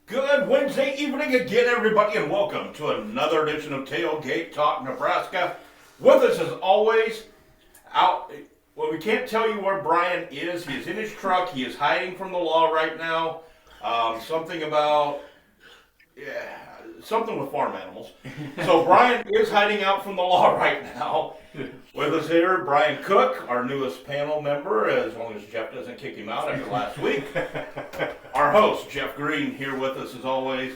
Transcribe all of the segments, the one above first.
Good Wednesday evening again, everybody, and welcome to another edition of Tailgate Talk Nebraska. With us, as always, out. Well, we can't tell you where Brian is. He is in his truck. He is hiding from the law right now. Something about something with farm animals. So Brian is hiding out from the law right now. With us here, Brian Cook, our newest panel member, as long as Jeff doesn't kick him out after last week. Our host, Jeff Green, here with us as always.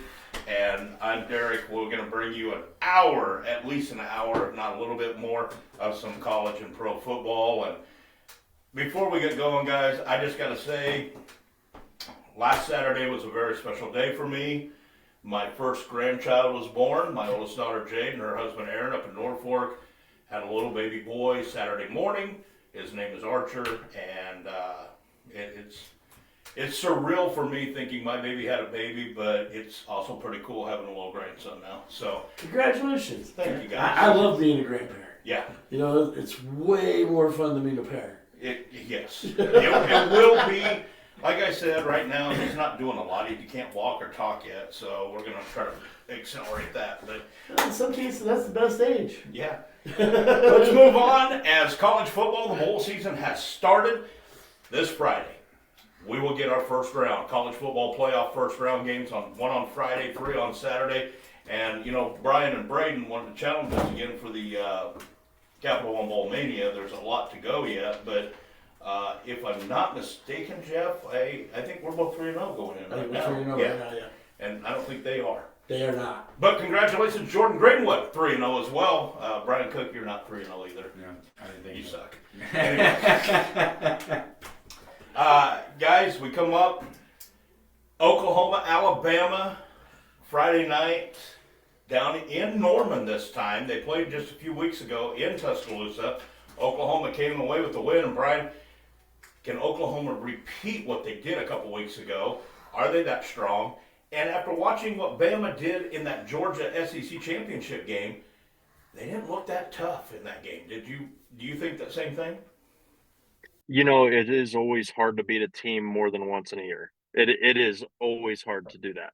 And I'm Derek. We're going to bring you an hour, at least an hour, if not a little bit more, of some college and pro football. And before we get going, guys, I just got to say, last Saturday was a very special day for me. My first grandchild was born. My oldest daughter, Jade, and her husband, Aaron, up in Norfolk, had a little baby boy Saturday morning. His name is Archer, and it's surreal for me thinking my baby had a baby, but it's also pretty cool having a little grandson now. So congratulations! Thank you, guys. I love being a grandparent. Yeah, you know, it's way more fun than being a parent. Yes, it will be. Like I said, right now he's not doing a lot. He can't walk or talk yet, so we're going to try to accelerate that. But in some cases, that's the best age. Yeah. Let's move on. As college football, the bowl season has started this Friday. We will get our first round college football playoff first round games one on Friday, 3 on Saturday, and you know Brian and Braden wanted to challenge us again for the Capital One Bowl Mania. There's a lot to go yet, but. If I'm not mistaken, Jeff, I think we're both 3-0 going in right now. 3-0 right now, yeah. And I don't think they are. They are not. But congratulations, Jordan Greenwood, 3-0 as well. Brian Cook, you're not 3-0 either. Yeah, I didn't think you so. suck. Anyway. Guys, we come up. Oklahoma, Alabama, Friday night. Down in Norman this time. They played just a few weeks ago in Tuscaloosa. Oklahoma came away with the win. And Brian, can Oklahoma repeat what they did a couple weeks ago? Are they that strong? And after watching what Bama did in that Georgia SEC championship game, they didn't look that tough in that game. Do you think that same thing? You know, it is always hard to beat a team more than once in a year. It is always hard to do that.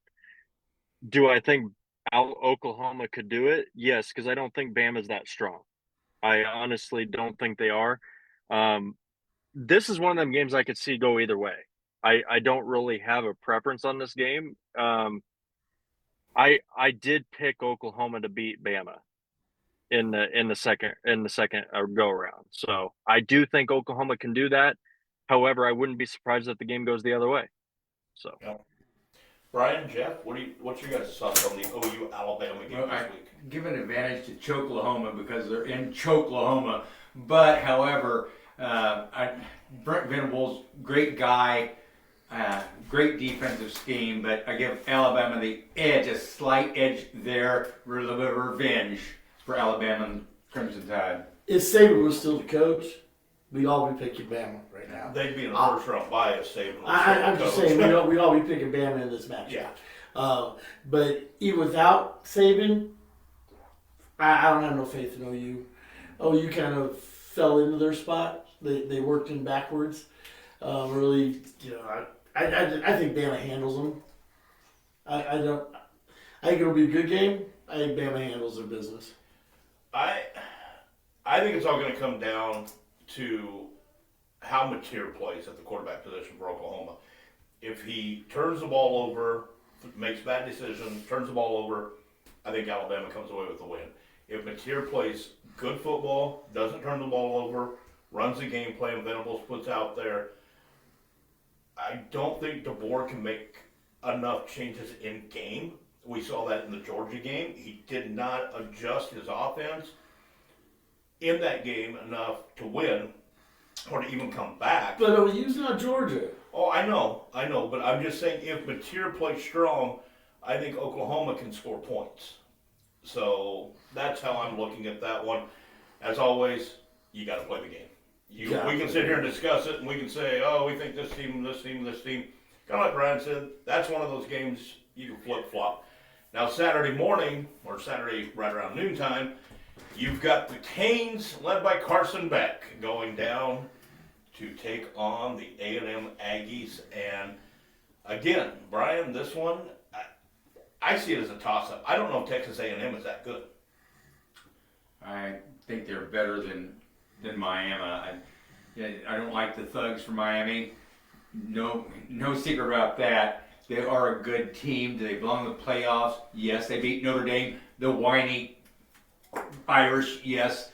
Do I think Oklahoma could do it? Yes, because I don't think Bama's that strong. I honestly don't think they are. This is one of them games I could see go either way. I don't really have a preference on this game. I did pick Oklahoma to beat Bama in the second go around. So I do think Oklahoma can do that. However, I wouldn't be surprised if the game goes the other way. So. Yeah. Brian, Jeff, what's your guys' thoughts on the OU Alabama game this week? Give an advantage to Choklahoma because they're in Choklahoma. But, however, Brent Venables, great guy, great defensive scheme, but I give Alabama the edge, a slight edge there, a little bit of revenge for Alabama and Crimson Tide. If Saban was still the coach, we'd all be picking Bama right now. They'd be in the first round bias, Saban. I'm just saying, we'd all be picking Bama in this matchup. Yeah. But even without Saban, I don't have no faith in OU. OU kind of fell into their spot. They worked in backwards. Really, you know, I think Bama handles them. I think it'll be a good game. I think Bama handles their business. I think it's all going to come down to how Mateer plays at the quarterback position for Oklahoma. If he turns the ball over, makes bad decisions, turns the ball over, I think Alabama comes away with the win. If Mateer plays good football, doesn't turn the ball over, runs the game plan Venables puts out there, I don't think DeBoer can make enough changes in game. We saw that in the Georgia game. He did not adjust his offense in that game enough to win or to even come back. But OU's not Georgia. Oh, I know, but I'm just saying if Mateer plays strong, I think Oklahoma can score points. So that's how I'm looking at that one. As always, you got to play the game. We can sit here and discuss it, and we can say, oh, we think this team. Kind of like Brian said, that's one of those games you can flip-flop. Now, Saturday morning, or Saturday right around noontime, you've got the Canes, led by Carson Beck, going down to take on the A&M Aggies. And again, Brian, this one, I see it as a toss-up. I don't know if Texas A&M is that good. I think they're better than Miami. I don't like the thugs from Miami. No secret about that. They are a good team. Do they belong in the playoffs? Yes. They beat Notre Dame. The whiny Irish, yes.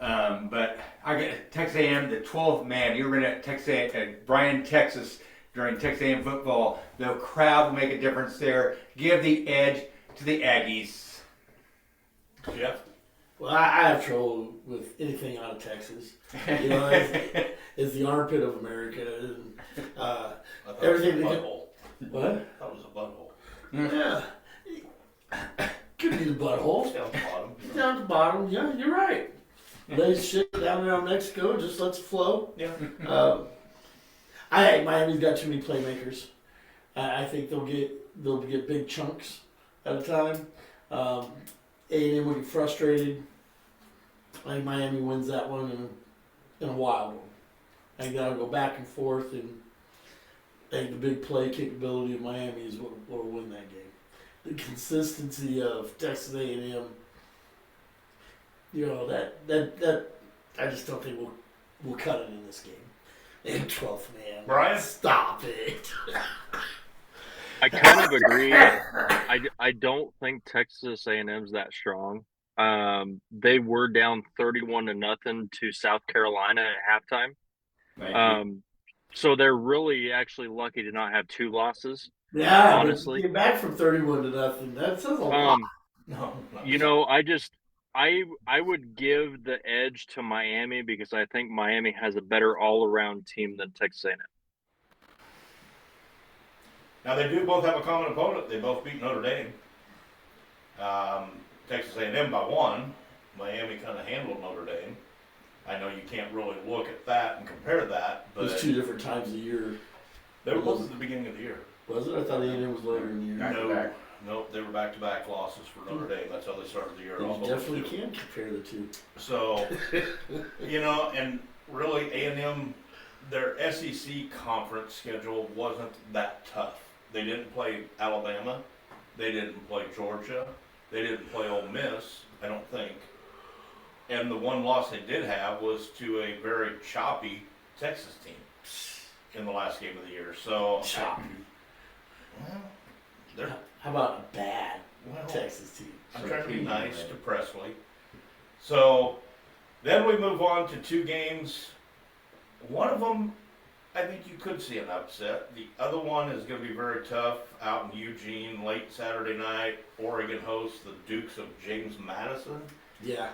But I get Texas A&M, the 12th man. You ever been at Bryan, Texas during Texas A&M football? The crowd will make a difference there. Give the edge to the Aggies. Yeah. Well, I have trouble with anything out of Texas. You know, it's the armpit of America, and everything. What? That was a butthole. Yeah. Could be the butthole. Down the bottom. Down at the bottom. Yeah, you're right. Lays shit down around Mexico, just lets it flow. Yeah. Miami's got too many playmakers. I think they'll get big chunks at a time. A&M will get frustrated. I think Miami wins that one in a wild one. I think that'll go back and forth, and I think the big play capability of Miami is what will win that game. The consistency of Texas A&M, you know, that I just don't think we'll cut it in this game. And 12th man, Brian? Stop it. I kind of agree. I don't think Texas A&M's that strong. They were down 31-0 to South Carolina at halftime. Thank you. So they're really actually lucky to not have two losses. Yeah, honestly, get back from 31-0. That says a lot. No. You know, I would give the edge to Miami because I think Miami has a better all-around team than Texas A&M. Now they do both have a common opponent. They both beat Notre Dame. Texas A&M by 1. Miami kind of handled Notre Dame. I know you can't really look at that and compare that, but It's two different times a year. that was at the beginning of the year. Was it? I thought A&M was later in the year. Back to back. Nope, they were back-to-back losses for Notre Dame. That's how they started the year. You off. definitely can compare the two. So, you know, and really A&M, their SEC conference schedule wasn't that tough. They didn't play Alabama. They didn't play Georgia. They didn't play Ole Miss, I don't think. And the one loss they did have was to a very choppy Texas team in the last game of the year. So, Choppy. well, they're How about a bad well, Texas team? I'm trying to be nice to Presley. So then we move on to two games. One of them, I think you could see an upset. The other one is going to be very tough out in Eugene late Saturday night. Oregon hosts the Dukes of James Madison. Yeah.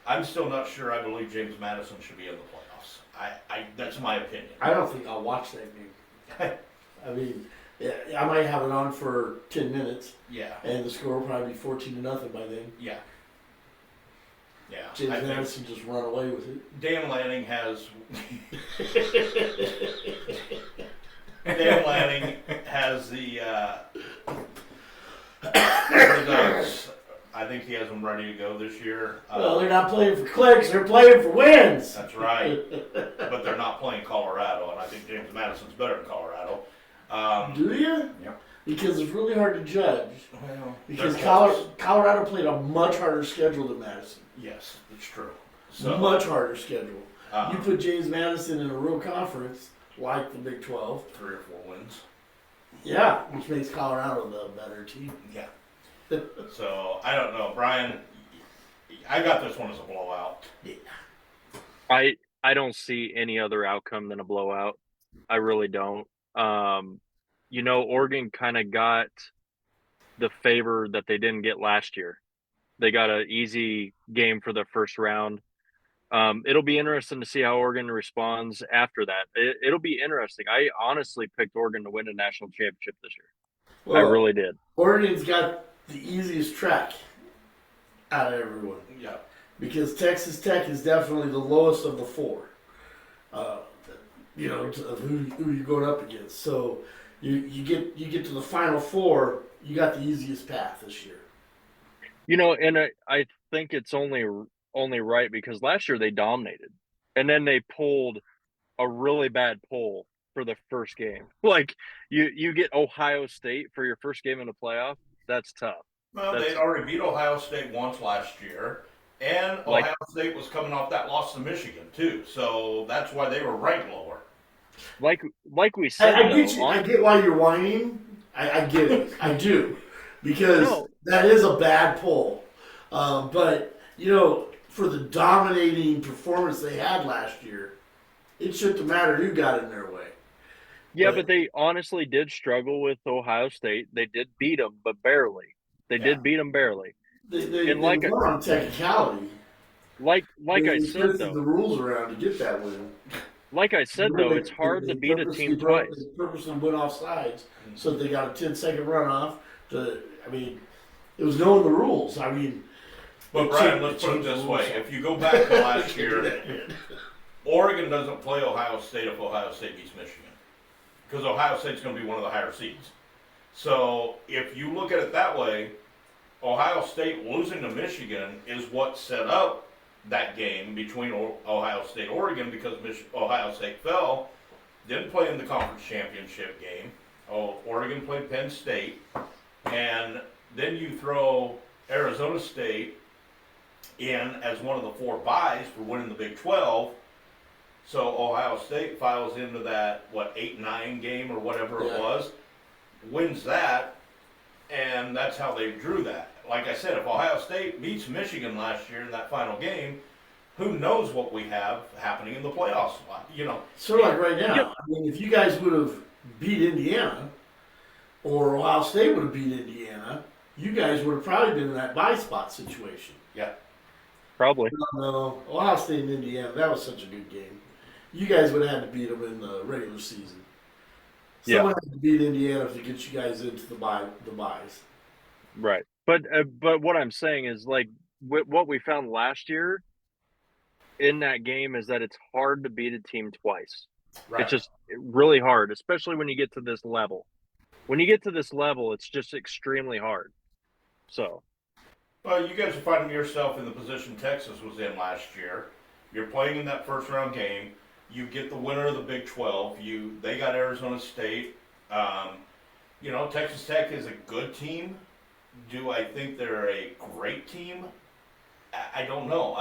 I'm still not sure I believe James Madison should be in the playoffs. That's my opinion. I don't think I'll watch that game. I mean, yeah, I might have it on for 10 minutes, Yeah. and the score will probably be 14-0 by then. Yeah. Yeah. James I think Madison just run away with it. Dan Lanning has Dan Lanning has the Ducks. I think he has them ready to go this year. Well, they're not playing for clicks; they're playing for wins. That's right. But they're not playing Colorado, and I think James Madison's better than Colorado. Do you? Yep. Because it's really hard to judge. Well, Because they're close. Colorado played a much harder schedule than Madison. Yes, it's true. So Much harder schedule. uh, You put James Madison in a real conference like the Big 12. 3 or 4 wins. Yeah, which makes Colorado the better team. Yeah. So I don't know, Brian. I got this one as a blowout. I don't see any other outcome than a blowout. I really don't. You know, Oregon kind of got the favor that they didn't get last year. They got an easy game for the first round. It'll be interesting to see how Oregon responds after that. It'll be interesting. I honestly picked Oregon to win a national championship this year. Well, I really did. Oregon's got the easiest track out of everyone Yeah. because Texas Tech is definitely the lowest of the 4. You know, of who you're going up against. So you get to the Final Four, you got the easiest path this year. You know, and I think it's only right because last year they dominated, and then they pulled a really bad pull for the first game. Like you get Ohio State for your first game in the playoff. that's tough. Well, That's they'd already beat Ohio State once last year, and like Ohio State was coming off that loss to Michigan too. So that's why they were ranked lower. like like we said I get though. you. I get why you're whining. I get it. I do, because No, that is a bad pull. But for the dominating performance they had last year, it shouldn't have mattered who got in their way. yeah, but But they honestly did struggle with Ohio State. They did beat them, but barely. They Yeah. did beat them barely. And they won on technicality. like I They said twisted the though, rules around to get that win. like I said though, it's hard to beat a team twice. They purposely went off sides so that they got a 10-second runoff. It was knowing the rules. But Brian, let's put it this way: if you go back to last year, Oregon doesn't play Ohio State if Ohio State beats Michigan, because Ohio State's going to be one of the higher seeds. So if you look at it that way, Ohio State losing to Michigan is what set up that game between Ohio State and Oregon, because Ohio State fell, didn't play in the conference championship game. Oregon played Penn State, and then you throw Arizona State in as one of the 4 byes for winning the Big 12. So Ohio State files into that 8-9 game or whatever it was, wins that, and that's how they drew that. Like I said, if Ohio State beats Michigan last year in that final game, who knows what we have happening in the playoffs? Sort of like right now. If you guys would have beat Indiana, or Ohio State would have beat Indiana, you guys would have probably been in that bye spot situation. Yeah. Probably. No, Ohio State and Indiana, that was such a good game. You guys would have had to beat them in the regular season. Someone had to beat Indiana to get you guys into the byes. Right. But what I'm saying is, like, what we found last year in that game is that it's hard to beat a team twice. Right. It's just really hard, especially when you get to this level. When you get to this level, it's just extremely hard. So. Well, you guys are finding yourself in the position Texas was in last year. You're playing in that first round game. You get the winner of the Big 12. They got Arizona State. Texas Tech is a good team. Do I think they're a great team? I don't know.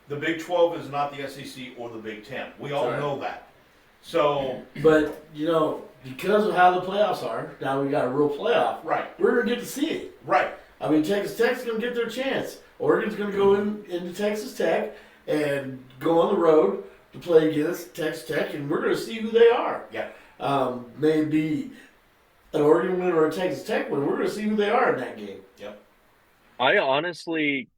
The Big 12 is not the SEC or the Big 10. We all know that. So, but because of how the playoffs are, now we got a real playoff. Right. We're gonna get to see it. Right. Texas Tech's gonna get their chance. Oregon's gonna go into Texas Tech and go on the road to play against Texas Tech, and we're gonna see who they are. Yeah. Maybe an Oregon win or a Texas Tech win. We're gonna see who they are in that game. Yep. I honestly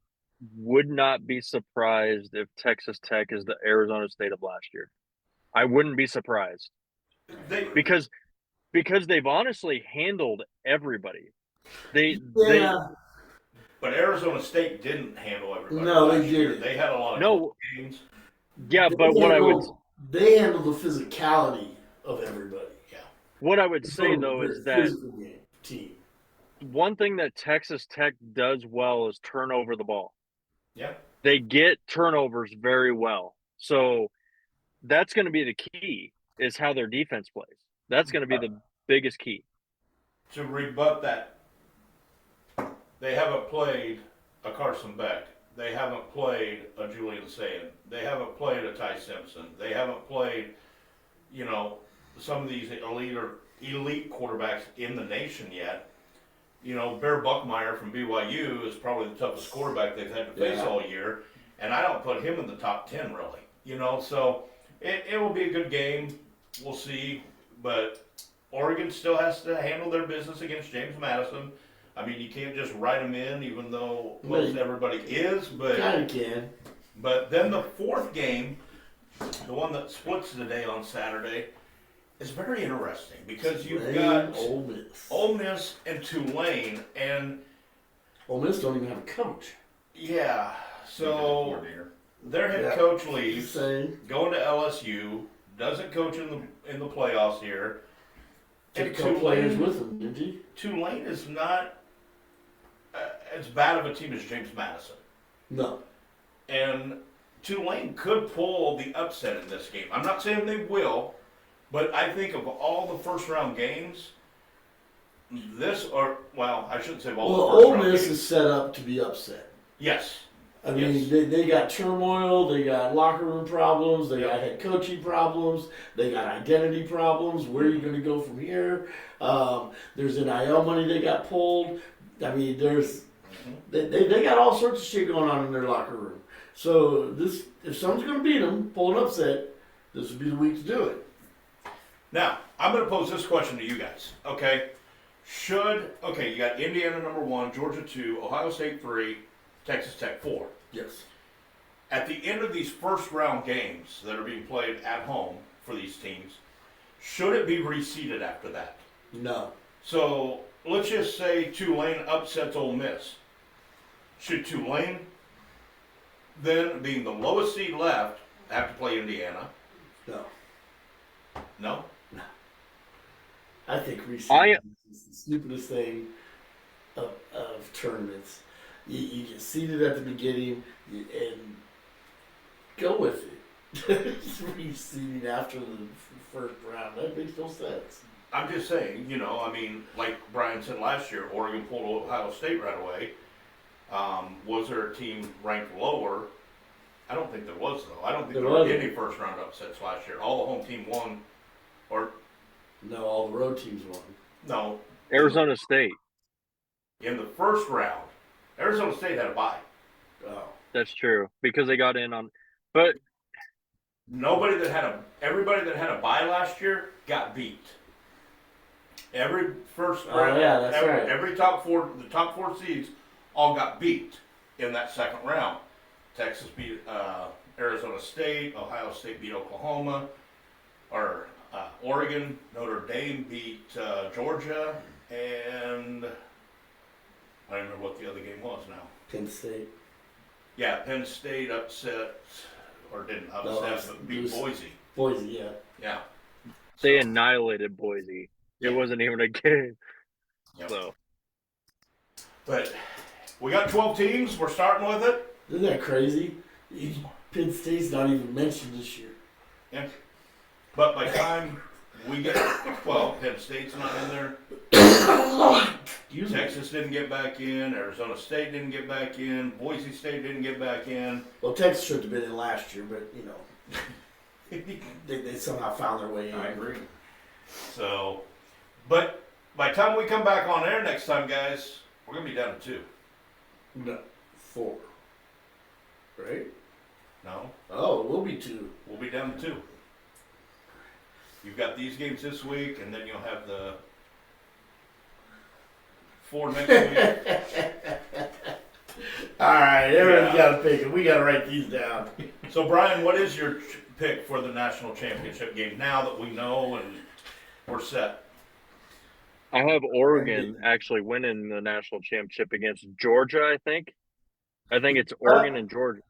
would not be surprised if Texas Tech is the Arizona State of last year. I wouldn't be surprised. Because they've honestly handled everybody. But Arizona State didn't handle everybody. No, they year. didn't. They had a lot of close games. Yeah, but they handled the physicality of everybody. Yeah. What I would say though is that team. One thing that Texas Tech does well is turn over the ball. Yeah. They get turnovers very well. So that's going to be the key, is how their defense plays. That's going to be the biggest key. To rebut that, they haven't played a Carson Beck. They haven't played a Julian Sayin. They haven't played a Ty Simpson. They haven't played, some of these elite quarterbacks in the nation yet. Bear Buckmeyer from BYU is probably the toughest quarterback they've had to face all year, and I don't put him in the top 10 really. So it will be a good game. We'll see, but Oregon still has to handle their business against James Madison. You can't just write them in, even though most everybody is. But kind of can. But then the fourth game, the one that splits the day on Saturday, is very interesting because you've got Ole Miss and Tulane, and Ole Miss don't even have a coach. Yeah, so their head coach leaves, going to LSU, doesn't coach in the playoffs here. Took a couple players with him, didn't he? Tulane is not as bad of a team as James Madison. No. And Tulane could pull the upset in this game. I'm not saying they will, but I think of all the first round games, I shouldn't say Well, the first Ole round Miss games. is set up to be upset. Yes. I mean, Yes. they got turmoil, they got locker room problems, they Yep. got head coaching problems, they got identity problems. Where are you going to go from here? There's NIL money they got pulled. I mean, they got all sorts of shit going on in their locker room. So if someone's going to beat them, pull an upset, this would be the week to do it. Now, I'm going to pose this question to you guys. Okay. You got Indiana number 1, Georgia 2, Ohio State 3, Texas Tech 4. Yes. At the end of these first round games that are being played at home for these teams, should it be reseeded after that? No. So let's just say Tulane upsets Ole Miss. Should Tulane, then being the lowest seed left, have to play Indiana? No. No? I think reseeding is the stupidest thing of tournaments. You get seeded at the beginning and go with it. Reseeding after the first round, that makes no sense. I'm just saying, like Brian said last year, Oregon pulled Ohio State right away. Was there a team ranked lower? I don't think there was, though. I don't think there were any first round upsets last year. All the home team won, No, all the road teams won. No. Arizona State. In the first round, Arizona State had a bye. Oh. That's true because they got in on, but everybody that had a bye last year got beat. Every first round, that's right. Every the top four seeds all got beat in that second round. Texas beat Arizona State, Ohio State beat Oklahoma, Oregon, Notre Dame beat Georgia, and I don't remember what the other game was now. Penn State. Yeah, Penn State didn't upset, but beat Boise. Boise, yeah. Yeah. They annihilated Boise. It wasn't even a game. Yep. So. But we got 12 teams. We're starting with it. Isn't that crazy? Penn State's not even mentioned this year. Yeah. But by the time we get 12, Penn State's not in there. Texas didn't get back in. Arizona State didn't get back in. Boise State didn't get back in. Well, Texas should have been in last year, but they somehow found their way in. I agree. So, but by the time we come back on air next time, guys, we're gonna be down to 2. No, 4. Right? No. Oh, we'll be 2. We'll be down to 2. You've got these games this week, and then you'll have the 4 next week. All right, everyone's got to pick it. We got to write these down. So, Brian, what is your pick for the national championship game now that we know and we're set? I have Oregon actually winning the national championship against Georgia, I think. I think it's Oregon and Georgia.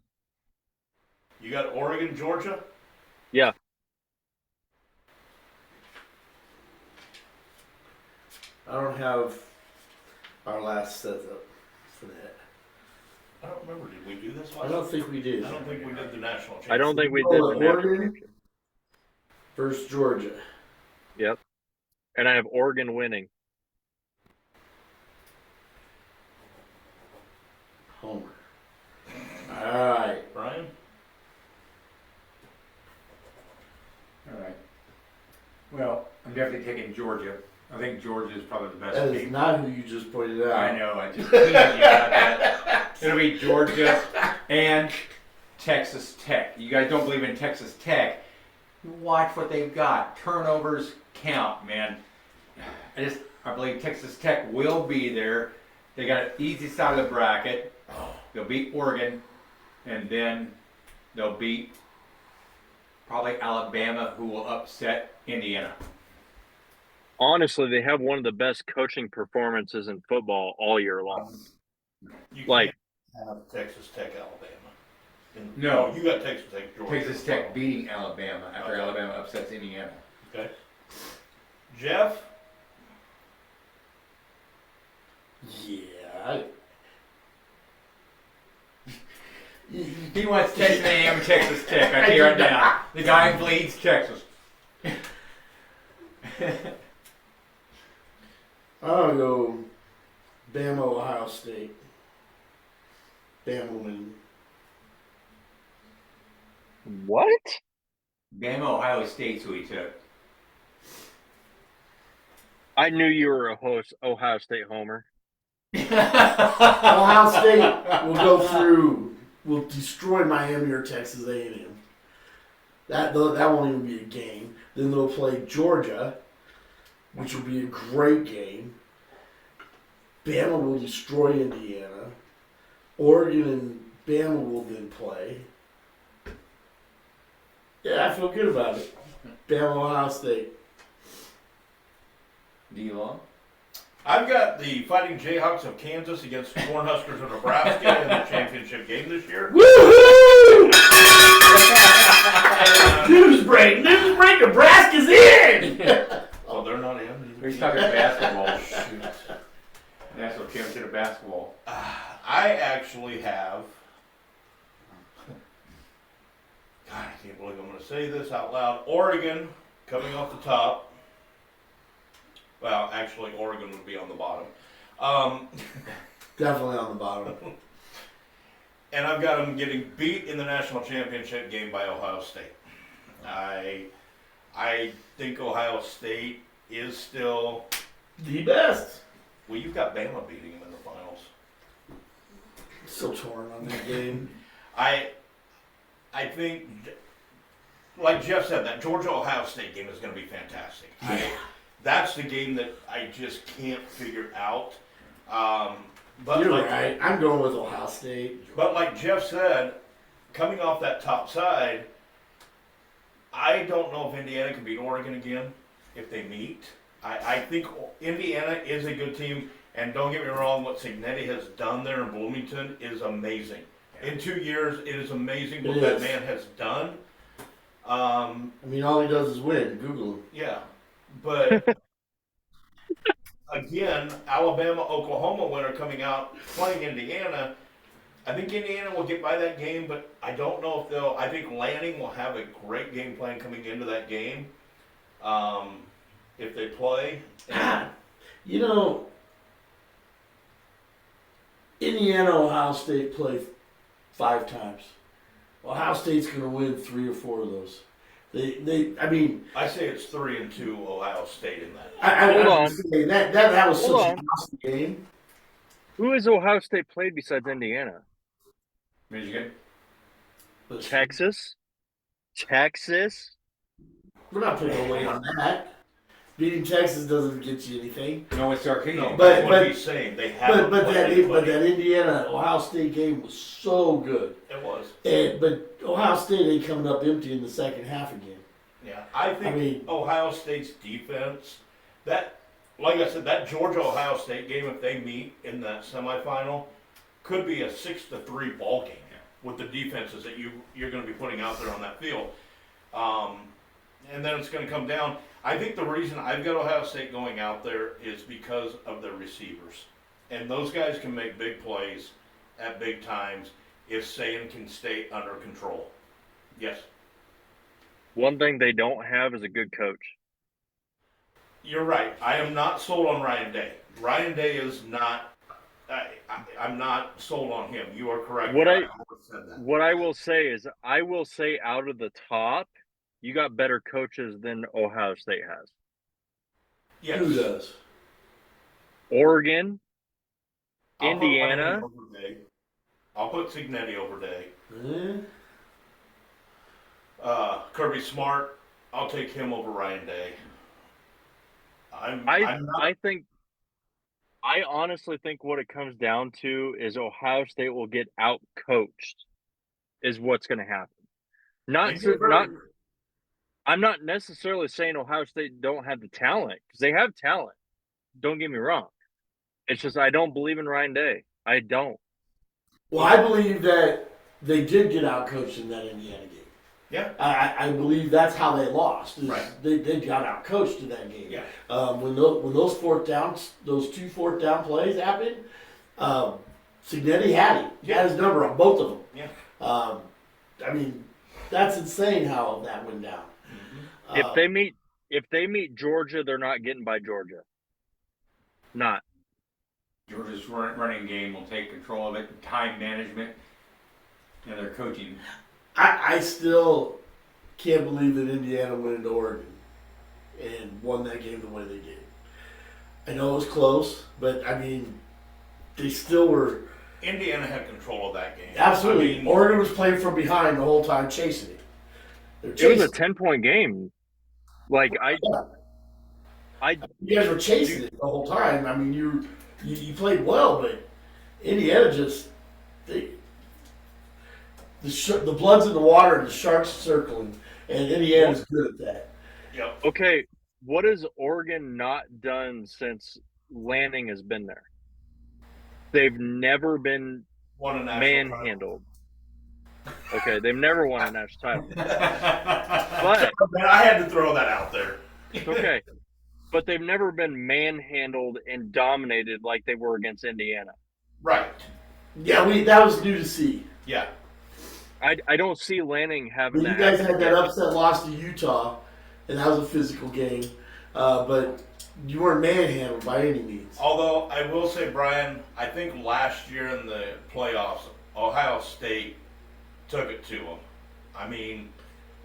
You got Oregon, Georgia? Yeah. I don't have our last setup for that. I don't remember. Did we do this last I don't think we did. I don't think we did the national championship. I don't think we did the national Oregon championship. versus Georgia. Yep. And I have Oregon winning. Homer. All right. Brian? All right. Well, I'm definitely taking Georgia. I think Georgia is probably the best That is team. not who you just pointed out. I know. I just teased you about that. It'll be Georgia and Texas Tech. You guys don't believe in Texas Tech? Watch what they've got. Turnovers count, man. I believe Texas Tech will be there. They got an easy side of the bracket. They'll beat Oregon, and then they'll beat probably Alabama, who will upset Indiana. Honestly, they have one of the best coaching performances in football all year long. You Like, can't have Texas Tech, Alabama. No. You got Texas Tech, Georgia. Texas Tech beating Alabama after Okay. Alabama upsets Indiana. Okay. Jeff? Yeah. He wants Texas A&M, Texas Tech. I tell you right now, the guy bleeds Texas. I'm gonna go Bama, Ohio State. Bama win. What? Bama, Ohio State's who he took. I knew you were a Ohio State homer. Ohio State will go through, will destroy Miami or Texas A&M. That won't even be a game. Then they'll play Georgia, which will be a great game. Bama will destroy Indiana. Oregon and Bama will then play. Yeah, I feel good about it. Bama, Ohio State. D-Long? I've got the Fighting Jayhawks of Kansas against the Cornhuskers of Nebraska in the championship game this year. Woohoo! News break! News break! Nebraska's in! Oh, they're not in. He's talking basketball. National championship of basketball. I actually have. God, I can't believe I'm going to say this out loud. Oregon coming off the top. Well, actually, Oregon would be on the bottom. Definitely on the bottom. And I've got them getting beat in the national championship game by Ohio State. I think Ohio State is still. The best. Well, you've got Bama beating them in the finals. Still torn on that game. I think, like Jeff said, that Georgia-Ohio State game is going to be fantastic. That's the game that I just can't figure out. But You're like, right. I'm going with Ohio State. But like Jeff said, coming off that top side, I don't know if Indiana can beat Oregon again if they meet. I think Indiana is a good team, and don't get me wrong, what Cignetti has done there in Bloomington is amazing. In 2 years, it is amazing what that man has done. I mean, all he does is win. Google him. Yeah, but again, Alabama, Oklahoma winner coming out playing Indiana. I think Indiana will get by that game, but I don't know if they'll. I think Lanning will have a great game plan coming into that game. If they play. You know, Indiana, Ohio State play 5 times. Ohio State's going to win 3 or 4 of those. I mean, I say it's 3-2 Ohio State in that. Hold on. That was Hold such on. an awesome game. Who has Ohio State played besides Indiana? Michigan? Texas? Texas? We're not putting a weight on that. Beating Texas doesn't get you anything. No, it's Arcadian. No, But- that's what he's saying. They haven't But played anybody. that Indiana Ohio State game was so good. It was. But Ohio State ain't coming up empty in the second half again. Yeah, I think Ohio State's defense, like I said, that Georgia-Ohio State game, if they meet in that semifinal, could be a 6-3 ball game with the defenses that you're going to be putting out there on that field. And then it's going to come down. I think the reason I've got Ohio State going out there is because of their receivers. And those guys can make big plays at big times if Saban can stay under control. Yes. One thing they don't have is a good coach. You're right. I am not sold on Ryan Day. Ryan Day is not. I'm not sold on him. You are correct. What I said that. What I will say is, I will say out of the top, you got better coaches than Ohio State has. Yes. Who does? Oregon, I'll put Indiana. Ryan over Day. I'll put Cignetti over Day. Kirby Smart. I'll take him over Ryan Day. I honestly think what it comes down to is Ohio State will get out coached, is what's going to happen. I'm not necessarily saying Ohio State don't have the talent, because they have talent. Don't get me wrong. It's just I don't believe in Ryan Day. I don't. Well, I believe that they did get out coached in that Indiana game. Yeah. I believe that's how they lost. Right. They got out coached in that game. Yeah. When those 2 fourth down plays happened, Cignetti had him. He had his number on both of them. Yeah. I mean, that's insane how that went down. Mm-hmm. If they meet Georgia, they're not getting by Georgia. Not. Georgia's running game will take control of it, time management, and their coaching. I still can't believe that Indiana went into Oregon and won that game the way they did. I know it was close, but I mean, they still were. Indiana had control of that game. Absolutely. I mean, Oregon was playing from behind the whole time, chasing it. It was a 10-point game. Like You guys were chasing it the whole time. I mean, you played well, but Indiana just the blood's in the water and the sharks circling, and Indiana's good at that. yep. okay. What has Oregon not done since Lanning has been there? They've never been Won a national title. manhandled. Okay, they've never won a national title. But Man, I had to throw that out there. okay, but they've never been manhandled and dominated like they were against Indiana. Right. Yeah, that was new to see. Yeah. I don't see Lanning having You that. guys happen had that again. upset loss to Utah, and that was a physical game, but you weren't manhandled by any means. Although I will say, Brian, I think last year in the playoffs, Ohio State took it to them. I mean,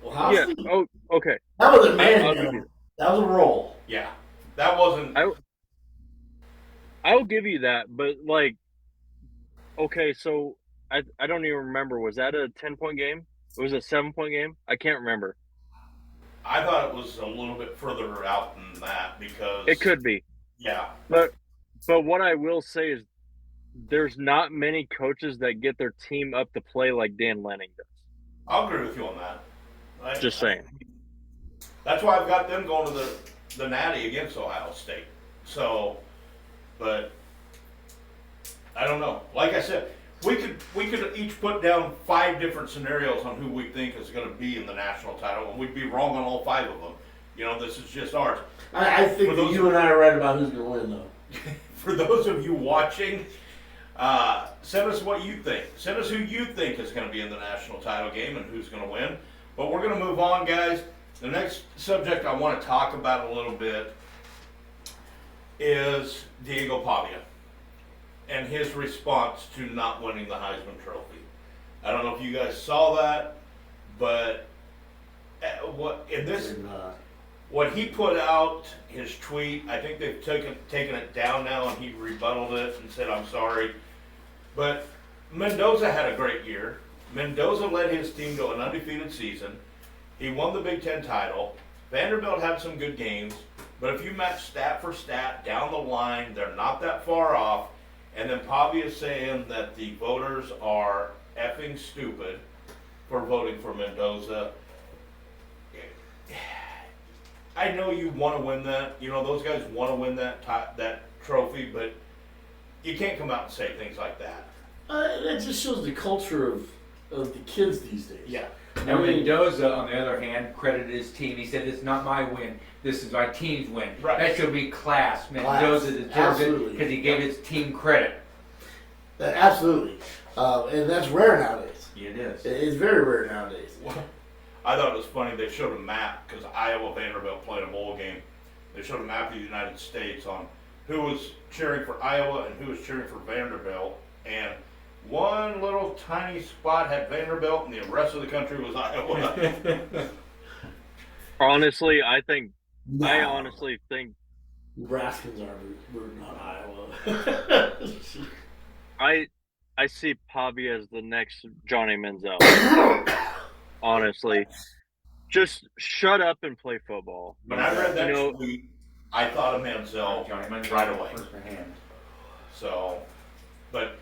Ohio Yeah. State, Oh, okay. that was a I'll give manhandle. you- That was a roll. yeah, that wasn't. I'll give you that, but like, okay, so I don't even remember. Was that a 10-point game? It was a 7-point game. I can't remember. I thought it was a little bit further out than that because It could be, Yeah. but what I will say is, there's not many coaches that get their team up to play like Dan Lanning does. I'll agree with you on that. Just saying. That's why I've got them going to the Natty against Ohio State. So, but I don't know. Like I said, we could each put down 5 different scenarios on who we think is going to be in the national title, and we'd be wrong on all 5 of them. You know, this is just ours. I think For that those- you and I are right about who's going to win, though. For those of you watching, send us what you think. Send us who you think is going to be in the national title game and who's going to win. But we're going to move on, guys. The next subject I want to talk about a little bit is Diego Pavia and his response to not winning the Heisman Trophy. I don't know if you guys saw that, but what he put out, his tweet, I think they've taken it down now, and he rebutted it and said, I'm sorry. But Mendoza had a great year. Mendoza led his team to an undefeated season. He won the Big Ten title. Vanderbilt had some good games, but if you match stat for stat down the line, they're not that far off. And then Pavia is saying that the voters are effing stupid for voting for Mendoza. I know you want to win that. You know, those guys want to win that trophy, but you can't come out and say things like that. That just shows the culture of the kids these days. Yeah. Now Mendoza, on the other hand, credited his team. He said, "It's not my win. This is my team's win." Right. That should be class. Mendoza deserves it Absolutely. because he gave his team credit. Absolutely. And that's rare nowadays. It is. It's very rare nowadays. I thought it was funny they showed a map because Iowa Vanderbilt played a bowl game. They showed a map of the United States on who was cheering for Iowa and who was cheering for Vanderbilt. And one little tiny spot had Vanderbilt and the rest of the country was Iowa. Honestly, I No. honestly think Nebraskans we're not Iowa. I see Pavia as the next Johnny Manziel. Honestly, just shut up and play football. When I read that You know- tweet, I thought of Manziel Johnny Manziel right away. first hand. So, but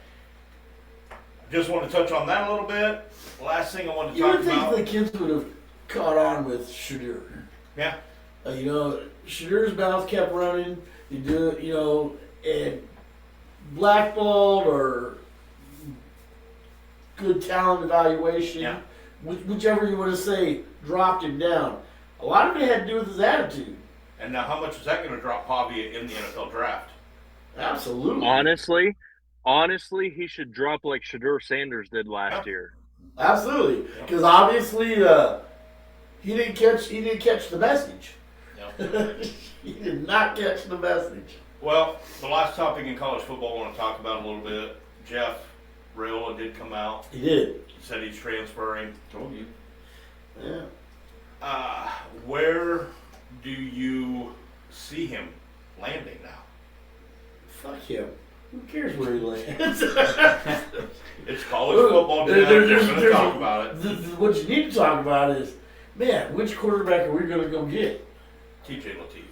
just want to touch on that a little bit. Last thing I want to You talk would think about. the kids would have caught on with Shadur. Yeah. Shadur's mouth kept running. You do it, and blackballed or good talent evaluation, Yeah. whichever you want to say, dropped him down. A lot of it had to do with his attitude. And now, how much is that going to drop Pavia in the NFL draft? Absolutely. Honestly, he should drop like Shadur Sanders did last year. Absolutely. Because obviously he didn't catch the message. Yep. He did not catch the message. Well, the last topic in college football I want to talk about a little bit. Jeff Rayola did come out. He did. Said he's transferring. Told you. Yeah. Where do you see him landing now? Fuck him. Who cares where he lands? It's college football. They're going to talk about it. What you need to talk about is, man, which quarterback are we going to go get? TJ Lateef.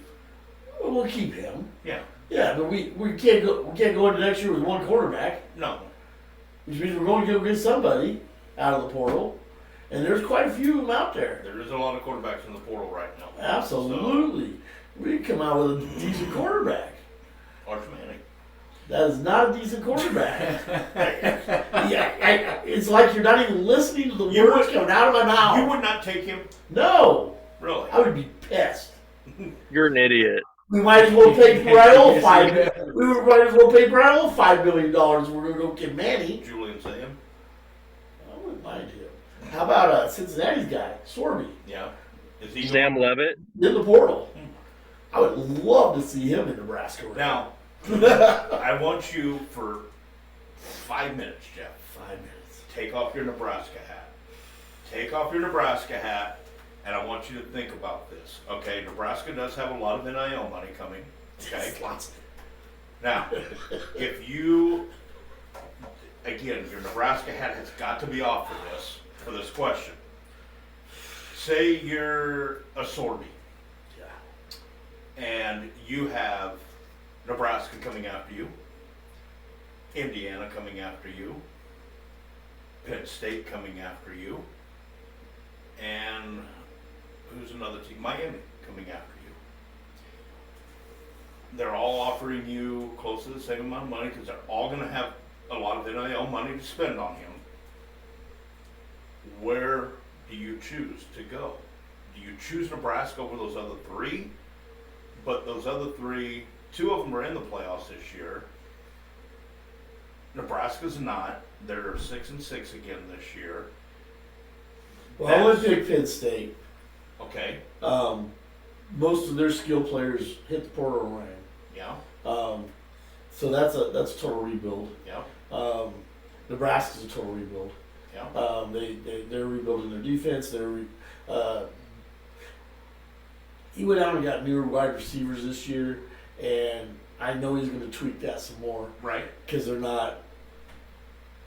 Well, we'll keep him. Yeah. Yeah, but we can't go into next year with one quarterback, No. which means we're going to go get somebody out of the portal, and there's quite a few of them out there. There is a lot of quarterbacks in the portal right now. Absolutely, we come out with a decent quarterback. Arch Manning. That is not a decent quarterback. It's like you're not even listening to the words coming out of my mouth. You would not take him? No, Really? I would be pissed. You're an idiot. We might as well pay Raiola $5 million. We're gonna go get Manny. Julian Sam? I wouldn't mind him. How about Cincinnati's guy, Sorby, Yeah. Is he Sam Levitt. in the portal? I would love to see him in Nebraska. Now, I want you for 5 minutes, Jeff. 5 minutes. Take off your Nebraska hat. Take off your Nebraska hat, and I want you to think about this. Okay, Nebraska does have a lot of NIL money coming. Okay? Lots. Now, if you, again, your Nebraska hat has got to be off for this question. Say you're a Sorby, Yeah. and you have Nebraska coming after you, Indiana coming after you, Penn State coming after you, and who's another team? Miami coming after you. They're all offering you close to the same amount of money because they're all going to have a lot of NIL money to spend on him. Where do you choose to go? Do you choose Nebraska over those other three? But those other three, two of them are in the playoffs this year. Nebraska's not. They're 6-6 again this year. Well, I would pick Penn State. Okay. Most of their skill players hit the portal and ran. Yeah. So that's a total rebuild. Yeah. Nebraska's a total rebuild. Yeah. They're rebuilding their defense. He went out and got newer wide receivers this year, and I know he's going to tweak that some more Right. because they're not.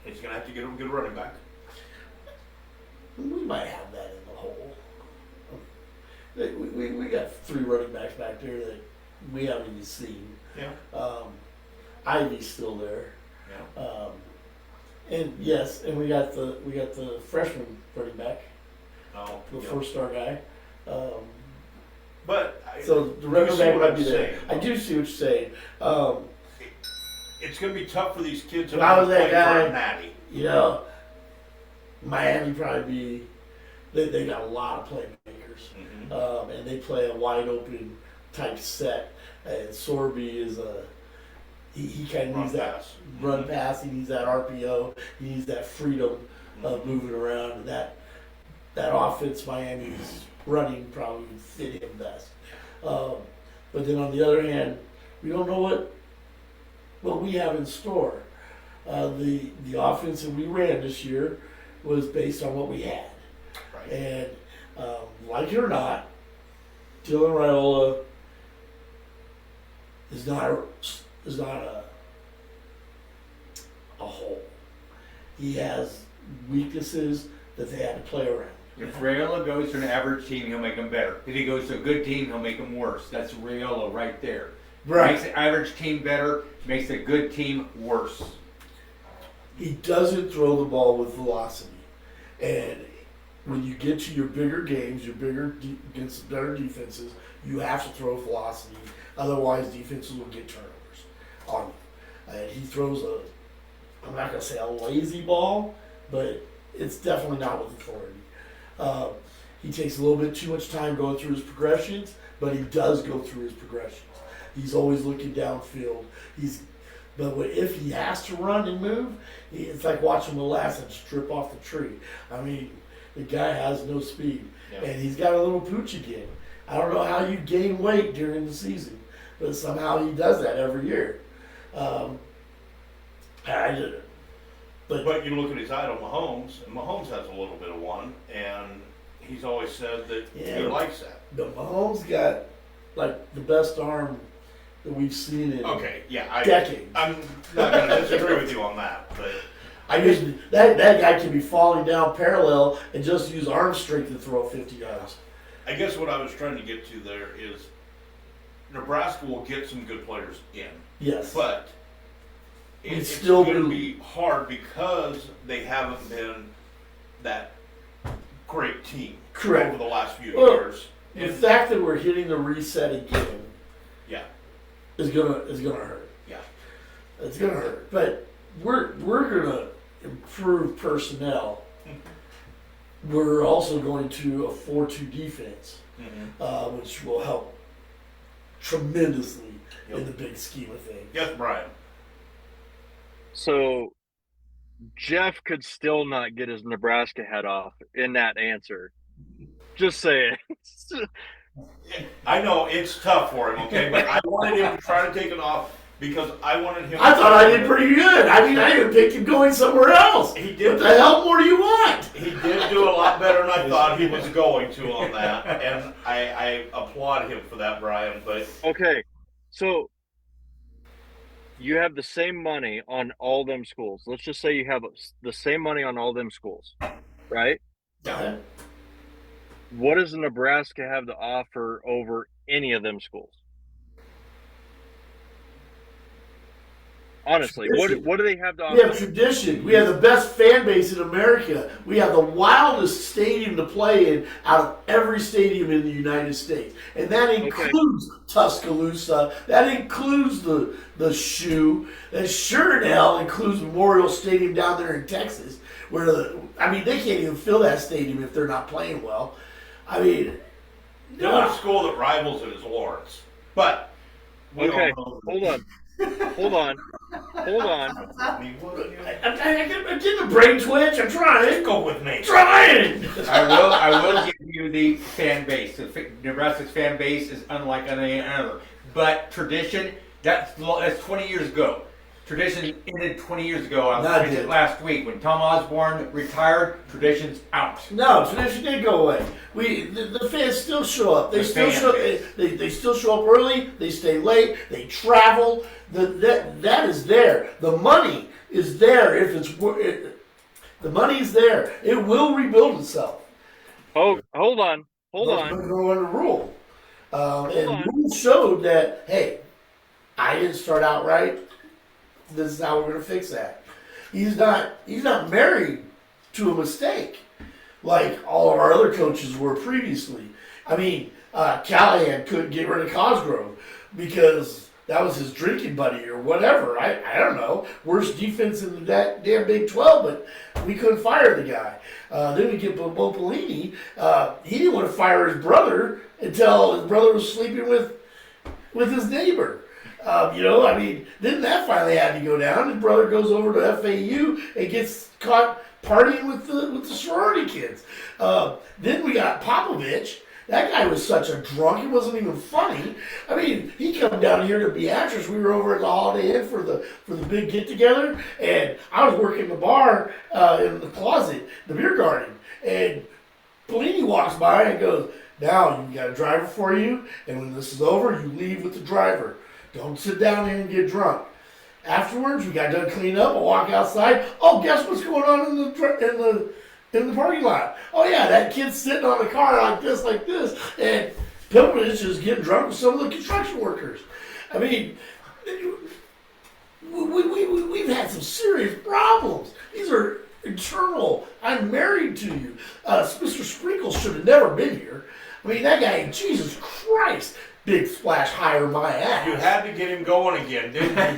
He's going to have to get a good running back. We might have that in the hole. We got 3 running backs back there that we haven't even seen. Yeah. Ivy's still there. Yeah. And yes, and we got the freshman running back, Oh. the yeah. 4-star guy. But So the you running see back what might I'm be there. saying, I do see what you're saying. It's going to be tough for these kids to If I was that play guy- for a natty. You know, Miami probably be. They got a lot of playmakers, Mhm. and they play a wide open type set. And Sorby is he kind of Run needs that pass. run pass. He needs that RPO. He needs that freedom of moving around. And that offense Miami's running probably would fit him best. But then on the other hand, we don't know what we have in store. The offense that we ran this year was based on what we had. Right. And like it or not, Dylan Raiola is not a whole. He has weaknesses that they had to play around. If Rayola goes to an average team, he'll make them better. If he goes to a good team, he'll make them worse. That's Rayola right there. Makes the average team better, makes a good team worse. He doesn't throw the ball with velocity, and when you get to your bigger games, against better defenses, you have to throw velocity. Otherwise, defenses will get turnovers on you. And he throws I'm not going to say a lazy ball, but it's definitely not with authority. He takes a little bit too much time going through his progressions, but he does go through his progressions. He's always looking downfield. But if he has to run and move, it's like watching molasses strip off the tree. I mean, the guy has no speed, Yeah. and he's got a little pooch again. I don't know how you gain weight during the season. but somehow he does that every year. I did it. But you look at his idol, Mahomes, and Mahomes has a little bit of one, and he's always said that he likes that. But Mahomes got like the best arm that we've seen in decades. I'm not going to disagree with you on that, but that guy can be falling down parallel and just use arm strength to throw 50 yards. I guess what I was trying to get to there is Nebraska will get some good players in. Yes. But it's still going to be hard because they haven't been that great team over the last few years. The fact that we're hitting the reset again is gonna hurt. Yeah. It's gonna hurt. But we're gonna improve personnel. We're also going to a 4-2 defense, which will help tremendously in the big scheme of things. Yes, Brian. So Jeff could still not get his Nebraska head off in that answer. Just saying. I know it's tough for him, okay, but I wanted him to try to take it off because I wanted him. I thought I did pretty good. I mean, I even picked him going somewhere else. He did. What the hell more do you want? He did do a lot better than I thought he was going to on that, and I applaud him for that, Brian. But okay, so you have the same money on all them schools. Let's just say you have the same money on all them schools, right? Yeah. What does Nebraska have to offer over any of them schools? Honestly, what do they have to offer? We have tradition. We have the best fan base in America. We have the wildest stadium to play in out of every stadium in the United States. And that includes Tuscaloosa. That includes the Shoe. That sure as hell includes Memorial Stadium down there in Texas. Where they can't even fill that stadium if they're not playing well. I mean, the only school that rivals it is Lawrence. But hold on. I'm getting a brain twitch. I'm trying. Go with me. Trying. I will give you the fan base. Nebraska's fan base is unlike any other. But tradition, that's 20 years ago. Tradition ended 20 years ago. I was mentioned last week when Tom Osborne retired. Tradition's out. No, tradition did go away. The fans still show up. They still show up early. They stay late. They travel. That is there. The money is there. The money is there. It will rebuild itself. Oh, hold on. Go under rule. And Rule showed that, hey, I didn't start out right. This is how we're going to fix that. He's not married to a mistake like all of our other coaches were previously. I mean, Callahan couldn't get rid of Cosgrove because that was his drinking buddy or whatever. I don't know. Worst defense in that damn Big 12, but we couldn't fire the guy. Then we get Bo Pelini. He didn't want to fire his brother until his brother was sleeping with his neighbor. Then that finally had to go down. His brother goes over to FAU and gets caught partying with the sorority kids. Then we got Popovich. That guy was such a drunk, it wasn't even funny. I mean, he come down here to Beatrice. We were over at the Holiday Inn for the big get together, and I was working the bar in the closet, the beer garden, and Pelini walks by and goes, "Now you got a driver for you, and when this is over, you leave with the driver. Don't sit down here and get drunk." Afterwards, we got done cleaning up. I walk outside. Oh, guess what's going on in the parking lot? Oh yeah, that kid's sitting on the car like this, and Pilgrimage is getting drunk with some of the construction workers. I mean, we've had some serious problems. These are internal. I'm married to you. Mr. Sprinkles should have never been here. I mean, that guy, Jesus Christ. Big splash higher my ass. You had to get him going again, didn't you, Brian?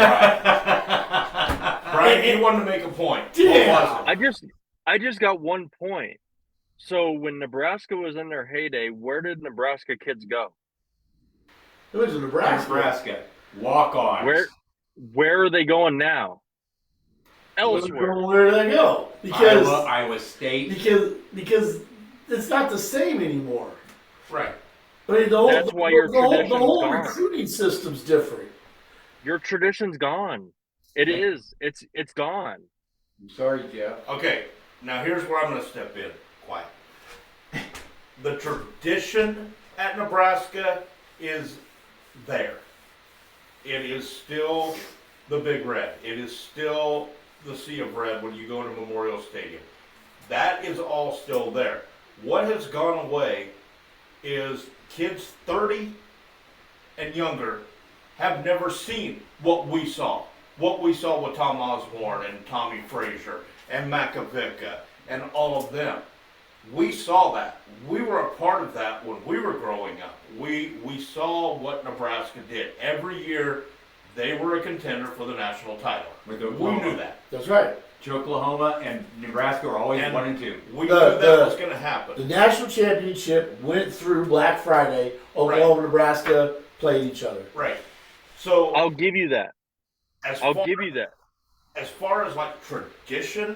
Brian, you wanted to make a point. Yeah. What was it? I just got one point. So when Nebraska was in their heyday, where did Nebraska kids go? It was in Nebraska. Walk-ons. Where are they going now? Elsewhere. Where do they go? Because Iowa State. Because it's not the same anymore. Right. I mean, That's why your the tradition's whole gone. recruiting system's different. Your tradition's gone. It is. It's gone. I'm sorry, Jeff. Okay, now here's where I'm going to step in. Quiet. The tradition at Nebraska is there. It is still the Big Red. It is still the Sea of Red when you go to Memorial Stadium. That is all still there. What has gone away is kids 30 and younger have never seen what we saw. What we saw with Tom Osborne and Tommy Frazier and Makovica and all of them. We saw that. We were a part of that when we were growing up. We saw what Nebraska did. Every year they were a contender for the national title. We knew that. That's right. Oklahoma and Nebraska are always And 1 and 2. We knew that was going to happen. The national championship went through Black Friday. Oklahoma and Nebraska played each other. Right. So I'll give you that. I'll give you that. As far as like tradition,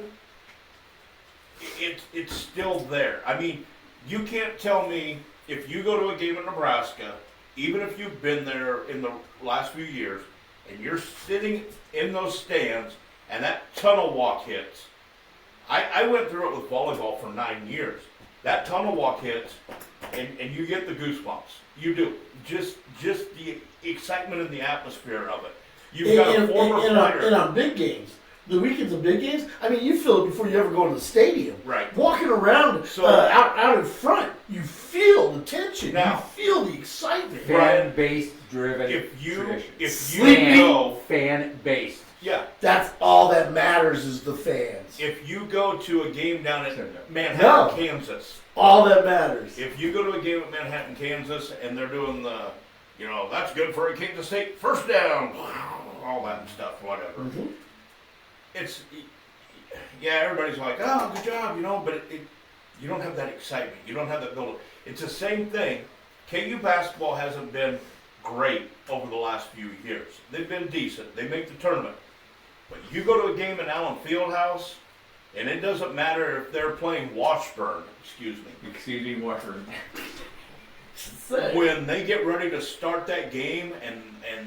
it's still there. I mean, you can't tell me if you go to a game in Nebraska, even if you've been there in the last few years, and you're sitting in those stands and that tunnel walk hits. I went through it with volleyball for 9 years. That tunnel walk hits, and you get the goosebumps. You do. Just the excitement and the atmosphere of it. You've got a former player. And on big games, the weekends of big games, I mean, you feel it before you ever go to the stadium. Right. Walking around out in front, you feel the tension. Now, you feel the excitement. Fan-based driven If you Sleeping. go, fan-based. yeah. That's all that matters is the fans. If you go to a game down at Manhattan, Kansas, All that matters. if you go to a game at Manhattan, Kansas, and they're doing the, that's good for a Kansas State first down, all that stuff, whatever. Mm-hmm. Everybody's like, oh, good job, but you don't have that excitement. You don't have that build. It's the same thing. KU basketball hasn't been great over the last few years. They've been decent. They make the tournament. But you go to a game in Allen Fieldhouse, and it doesn't matter if they're playing Washburn, Excuse me, Washburn. when they get ready to start that game and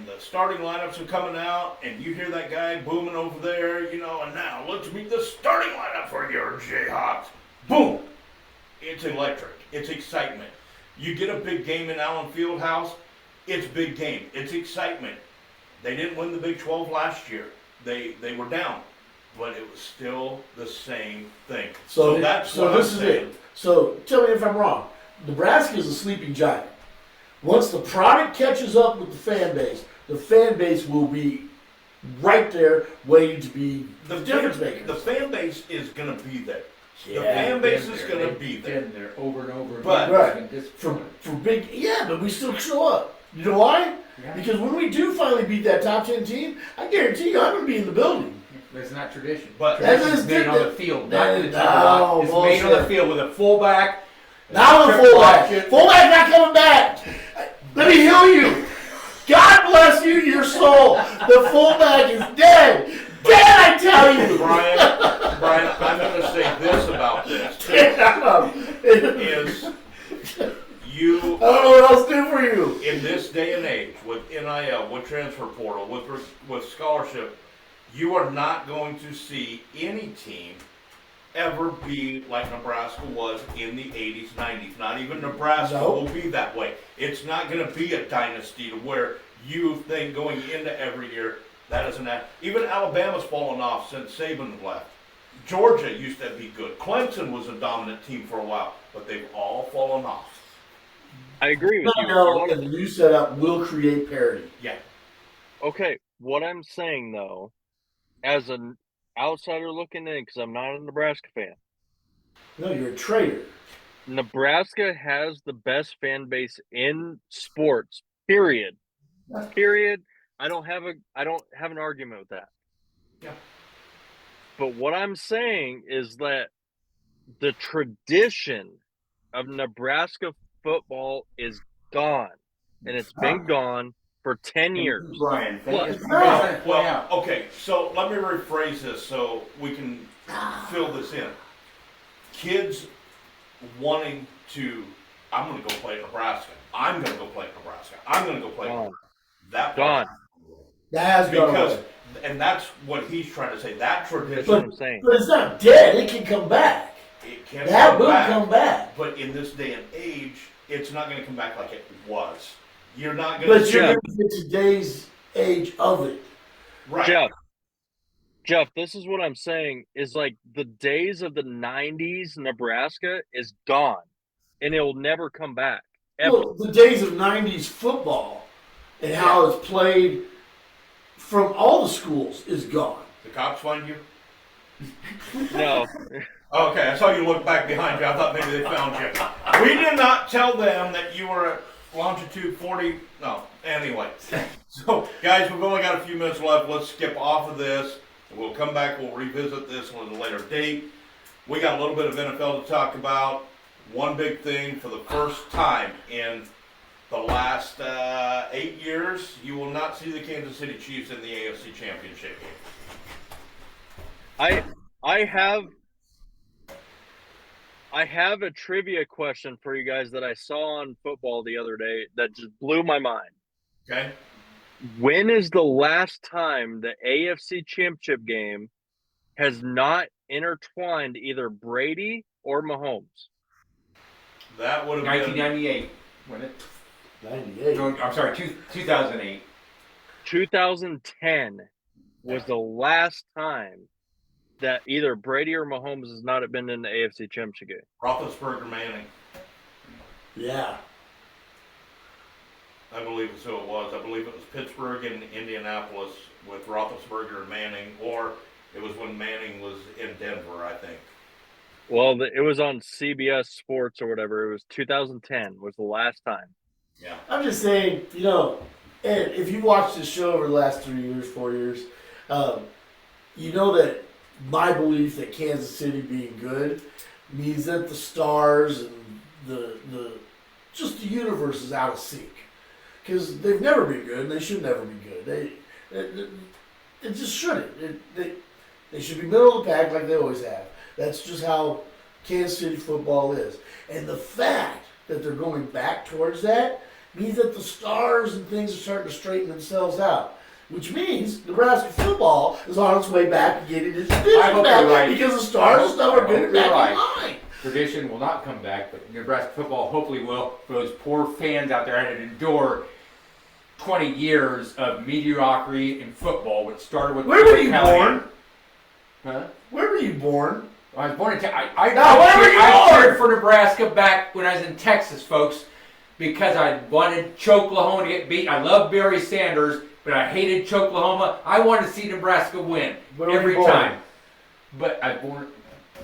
the starting lineups are coming out and you hear that guy booming over there, and now let's meet the starting lineup for your Jayhawks. Boom! It's electric. It's excitement. You get a big game in Allen Fieldhouse, it's big game. It's excitement. They didn't win the Big 12 last year. They were down. But it was still the same thing. So that's what this I'm is saying. it. So tell me if I'm wrong. Nebraska is a sleeping giant. Once the product catches up with the fan base will be right there waiting to be the difference maker. The fan base is going to be there. Yeah, the fan base is going to be there. Been there over and over But- again. For big, but we still show up. You know why? Yeah. Because when we do finally beat that top 10 team, I guarantee you I'm going to be in the building. It's not tradition. But- Tradition's That is made on the different. field, That not in the is- TV lot. no, It's made on the bullshit. field with a fullback. Now the triple fullback. option. Fullback not coming back. Let me heal you. God bless you, your soul. The fullback is dead. Dead, I tell you. Brian, I'm going to say this about this too, is you, I don't know what else to do for you. in this day and age, with NIL, with transfer portal, with scholarship, you are not going to see any team ever be like Nebraska was in the 80s, 90s. Not even Nebraska No. will be that way. It's not going to be a dynasty to where you think going into every year that isn't that. Even Alabama's fallen off since Saban left. Georgia used to be good. Clemson was a dominant team for a while, but they've all fallen off. I agree with you. No, and the new setup will create parity. Yeah. Okay, what I'm saying though, as an outsider looking in, because I'm not a Nebraska fan, No, you're a traitor. Nebraska has the best fan base in sports. Period. Period. I don't have an argument with that. Yeah. But what I'm saying is that the tradition of Nebraska football is gone, and it's been gone for 10 years. Brian, What? Well, okay, so let me rephrase this so we can fill this in. Kids wanting to, I'm going to go play at Nebraska. I'm going to go play at Nebraska. I'm going to go play at Gone. Nebraska. That Gone. That has gone because, away. and that's what he's trying to say. That That's what tradition, I'm saying. But it's not dead. It can come back. it can't That come will back. come back. But in this day and age, it's not going to come back like it was. You're not going But to you're Jeff. going to get today's age of it. right. Jeff, this is what I'm saying is like the days of the 90s Nebraska is gone and it'll never come back. Ever. Well, the days of 90s football and how it's played from all the schools is gone. The cops find you? No. Okay, I saw you look back behind you. I thought maybe they found you. We did not tell them that you were at longitude 40. No, anyway. So, guys, we've only got a few minutes left. Let's skip off of this. We'll come back. We'll revisit this on a later date. We got a little bit of NFL to talk about. One big thing for the first time in the last 8 years, you will not see the Kansas City Chiefs in the AFC Championship game. I have a trivia question for you guys that I saw on football the other day that just blew my mind. Okay? When is the last time the AFC Championship game has not intertwined either Brady or Mahomes? That would have been 1998. When it? 98. No, I'm sorry, 2008. 2010 was the last time that either Brady or Mahomes has not been in the AFC Championship game. Roethlisberger Manning. Yeah. I believe it's who it was. I believe it was Pittsburgh and Indianapolis with Roethlisberger and Manning, or it was when Manning was in Denver, I think. Well, it was on CBS Sports or whatever. It was 2010 was the last time. Yeah. I'm just saying, Ed, if you've watched this show over the last 3 years, 4 years, you know that my belief that Kansas City being good means that the stars and the just the universe is out of sync. Because they've never been good, and they should never be good. They just shouldn't. They should be middle of the pack like they always have. That's just how Kansas City football is. And the fact that they're going back towards that means that the stars and things are starting to straighten themselves out. Which means Nebraska football is on its way back to getting its division I hope back you're right. because the stars and stuff are I hope getting you're back right. in line. Tradition will not come back, but Nebraska football hopefully will. For those poor fans out there had to endure 20 years of mediocrity in football, which started with Where were you Callahan. born? Huh? Where were you born? I was born in Texas. Now, where were you I born? cheered for Nebraska back when I was in Texas, folks, because I wanted Choklahoma to get beat. I love Barry Sanders, but I hated Choklahoma. I wanted to see Nebraska win Where were you every born? time. But I was born in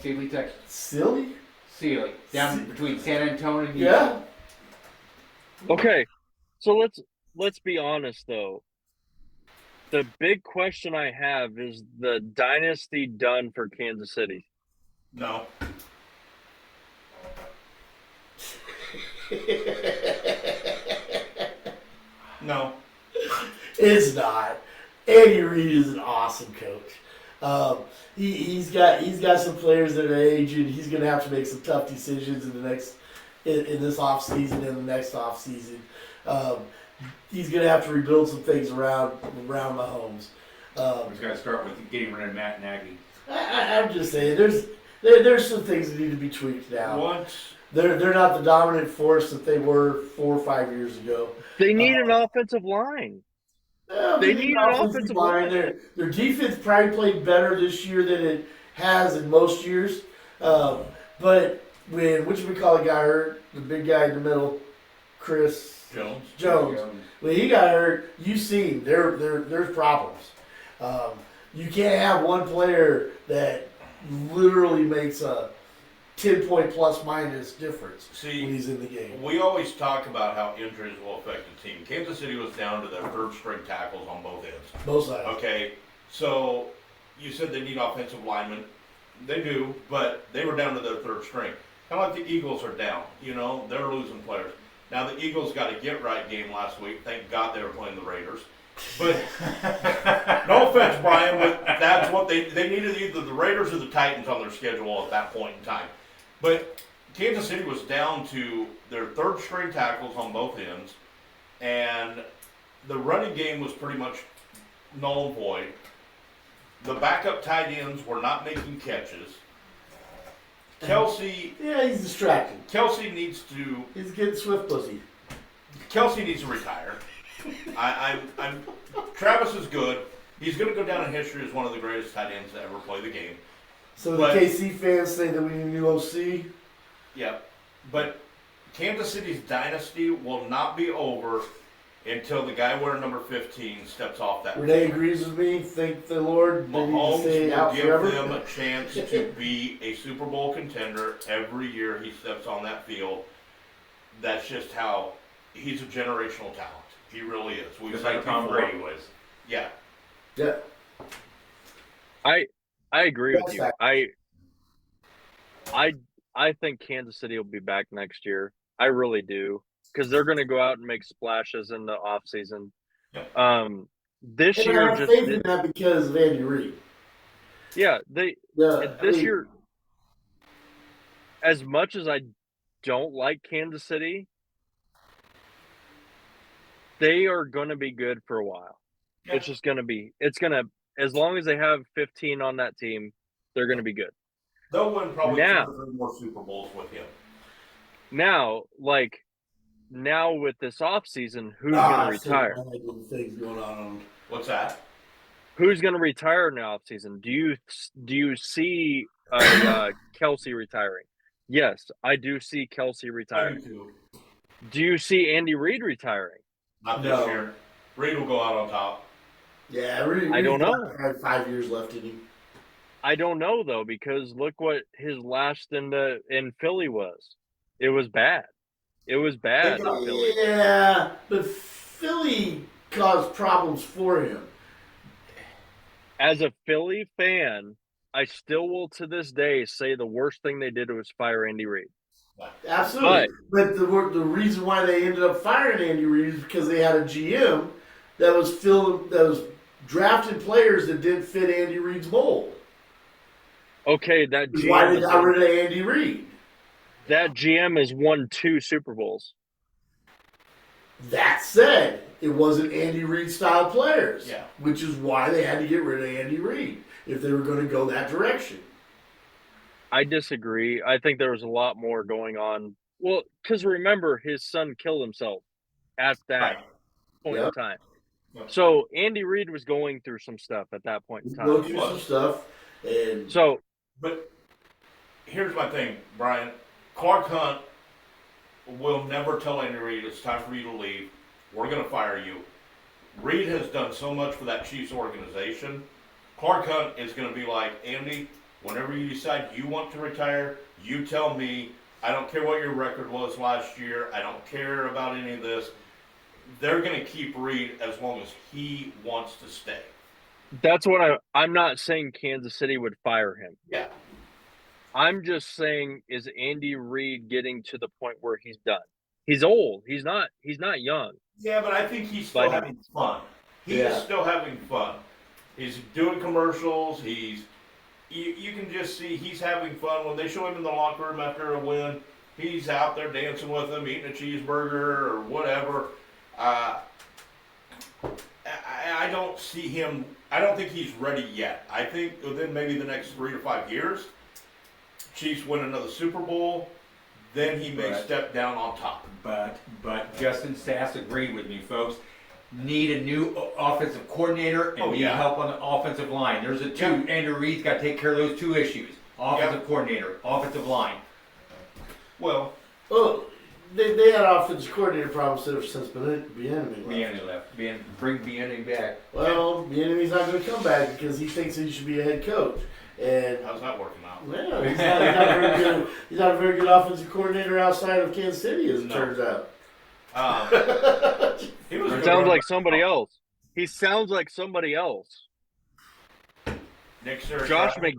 Sealy, Texas. Silly? Sealy, down between San Antonio and Houston. Yeah. Okay, so let's be honest though. The big question I have is the dynasty done for Kansas City? No. No. It's not. Andy Reid is an awesome coach. He's got some players that are aging. He's going to have to make some tough decisions in this offseason and the next offseason. He's going to have to rebuild some things around Mahomes. He's got to start with getting rid of Matt Nagy. I'm just saying, there's some things that need to be tweaked now. Once. They're not the dominant force that they were 4 or 5 years ago. They need an offensive line. They need an offensive line. Their defense probably played better this year than it has in most years. But when guy hurt, the big guy in the middle, Chris Jones. when he got hurt, you seen there's problems. You can't have one player that literally makes a 10-point plus minus difference when See, he's in the game. we always talk about how injuries will affect the team. Kansas City was down to their third string tackles on both ends. Both sides. Okay, so you said they need offensive linemen. They do, but they were down to their third string. Kind of like the Eagles are down. They're losing players. Now the Eagles got a get-right game last week. Thank God they were playing the Raiders. But no offense, Brian, but that's what they needed, either the Raiders or the Titans on their schedule at that point in time. But Kansas City was down to their third string tackles on both ends, and the running game was pretty much null and void. The backup tight ends were not making catches. Kelsey Yeah, he's distracted. needs to He's getting swift pussy. retire. I'm Travis is good. He's going to go down in history as one of the greatest tight ends to ever play the game. So But- the KC fans say that we need a new OC. Yeah, but Kansas City's dynasty will not be over until the guy wearing number 15 steps off that. Renee agrees with me. Thank the Lord. They need to Mahomes stay will out give forever. them a chance to be a Super Bowl contender every year he steps on that field. That's just how he's a generational talent. He really is. We've Just said like it Tom before. Brady was. Yeah. Yeah. I agree with That's you. fact. I think Kansas City will be back next year. I really do, because they're going to go out and make splashes in the off season. Yeah. This And I year have just faith in that because of Andy Reid. yeah Yeah, year, as much as I don't like Kansas City, they are going to be good for a while. Yeah. It's going to, as long as they have 15 on that team, they're going to be good. They'll win probably Now- 2 or 3 more Super Bowls with him. Now with this offseason, who's going to retire? Things going on. What's that? Who's going to retire in the offseason? Do you see Kelsey retiring? Yes, I do see Kelsey I retiring. do too. Do you see Andy Reid retiring? Not this No. year. Reid will go out on top. Yeah, Reid, I don't know. Had 5 years left in him. I don't know though, because look what his last in Philly was. It was bad. It was bad in Philly. Yeah, but Philly caused problems for him. As a Philly fan, I still will to this day say the worst thing they did was fire Andy Reid. Absolutely. But the reason why they ended up firing Andy Reid is because they had a GM that was drafting players that didn't fit Andy Reid's mold. Okay, that Which is why they GM, got rid of Andy Reid. that GM has won 2 Super Bowls. That said, it wasn't Andy Reid style players. Yeah. Which is why they had to get rid of Andy Reid if they were going to go that direction. I disagree. I think there was a lot more going on. Well, because remember, his son killed himself at that Right. point Yep. in time. Yep. So Andy Reid was going through some stuff at that point in We go time. through some stuff, and So But here's my thing, Brian. Clark Hunt will never tell Andy Reid it's time for you to leave. We're going to fire you. Reid has done so much for that Chiefs organization. Clark Hunt is going to be like, Andy, whenever you decide you want to retire, you tell me. I don't care what your record was last year. I don't care about any of this. They're going to keep Reid as long as he wants to stay. that's what I'm not saying Kansas City would fire him. Yeah. I'm just saying, is Andy Reid getting to the point where he's done? He's old. He's not young. Yeah, but I think he's still But- having fun. He Yeah. is still having fun. He's doing commercials. You can just see he's having fun. When they show him in the locker room after a win, he's out there dancing with them, eating a cheeseburger or whatever. I don't see him. I don't think he's ready yet. I think within maybe the next 3 to 5 years, Chiefs win another Super Bowl, then he may Right. step down on top. But Justin Sass agreed with me, folks. Need a new offensive coordinator and Oh, need yeah. help on the offensive line. There's a two. Yeah. Andrew Reid's got to take care of those 2 issues: offensive coordinator, offensive line. Well, they had offensive coordinator problems ever since Bieniemy left. Bieniemy left. Bring Bieniemy back. Well, Bieniemy's not going to come back because he thinks he should be a head coach. And how's that working out? well, he's not a very good offensive coordinator outside of Kansas City, as it No. turns out. He was a It good sounds runner. like somebody else. He sounds like somebody else. Nick Sirianni.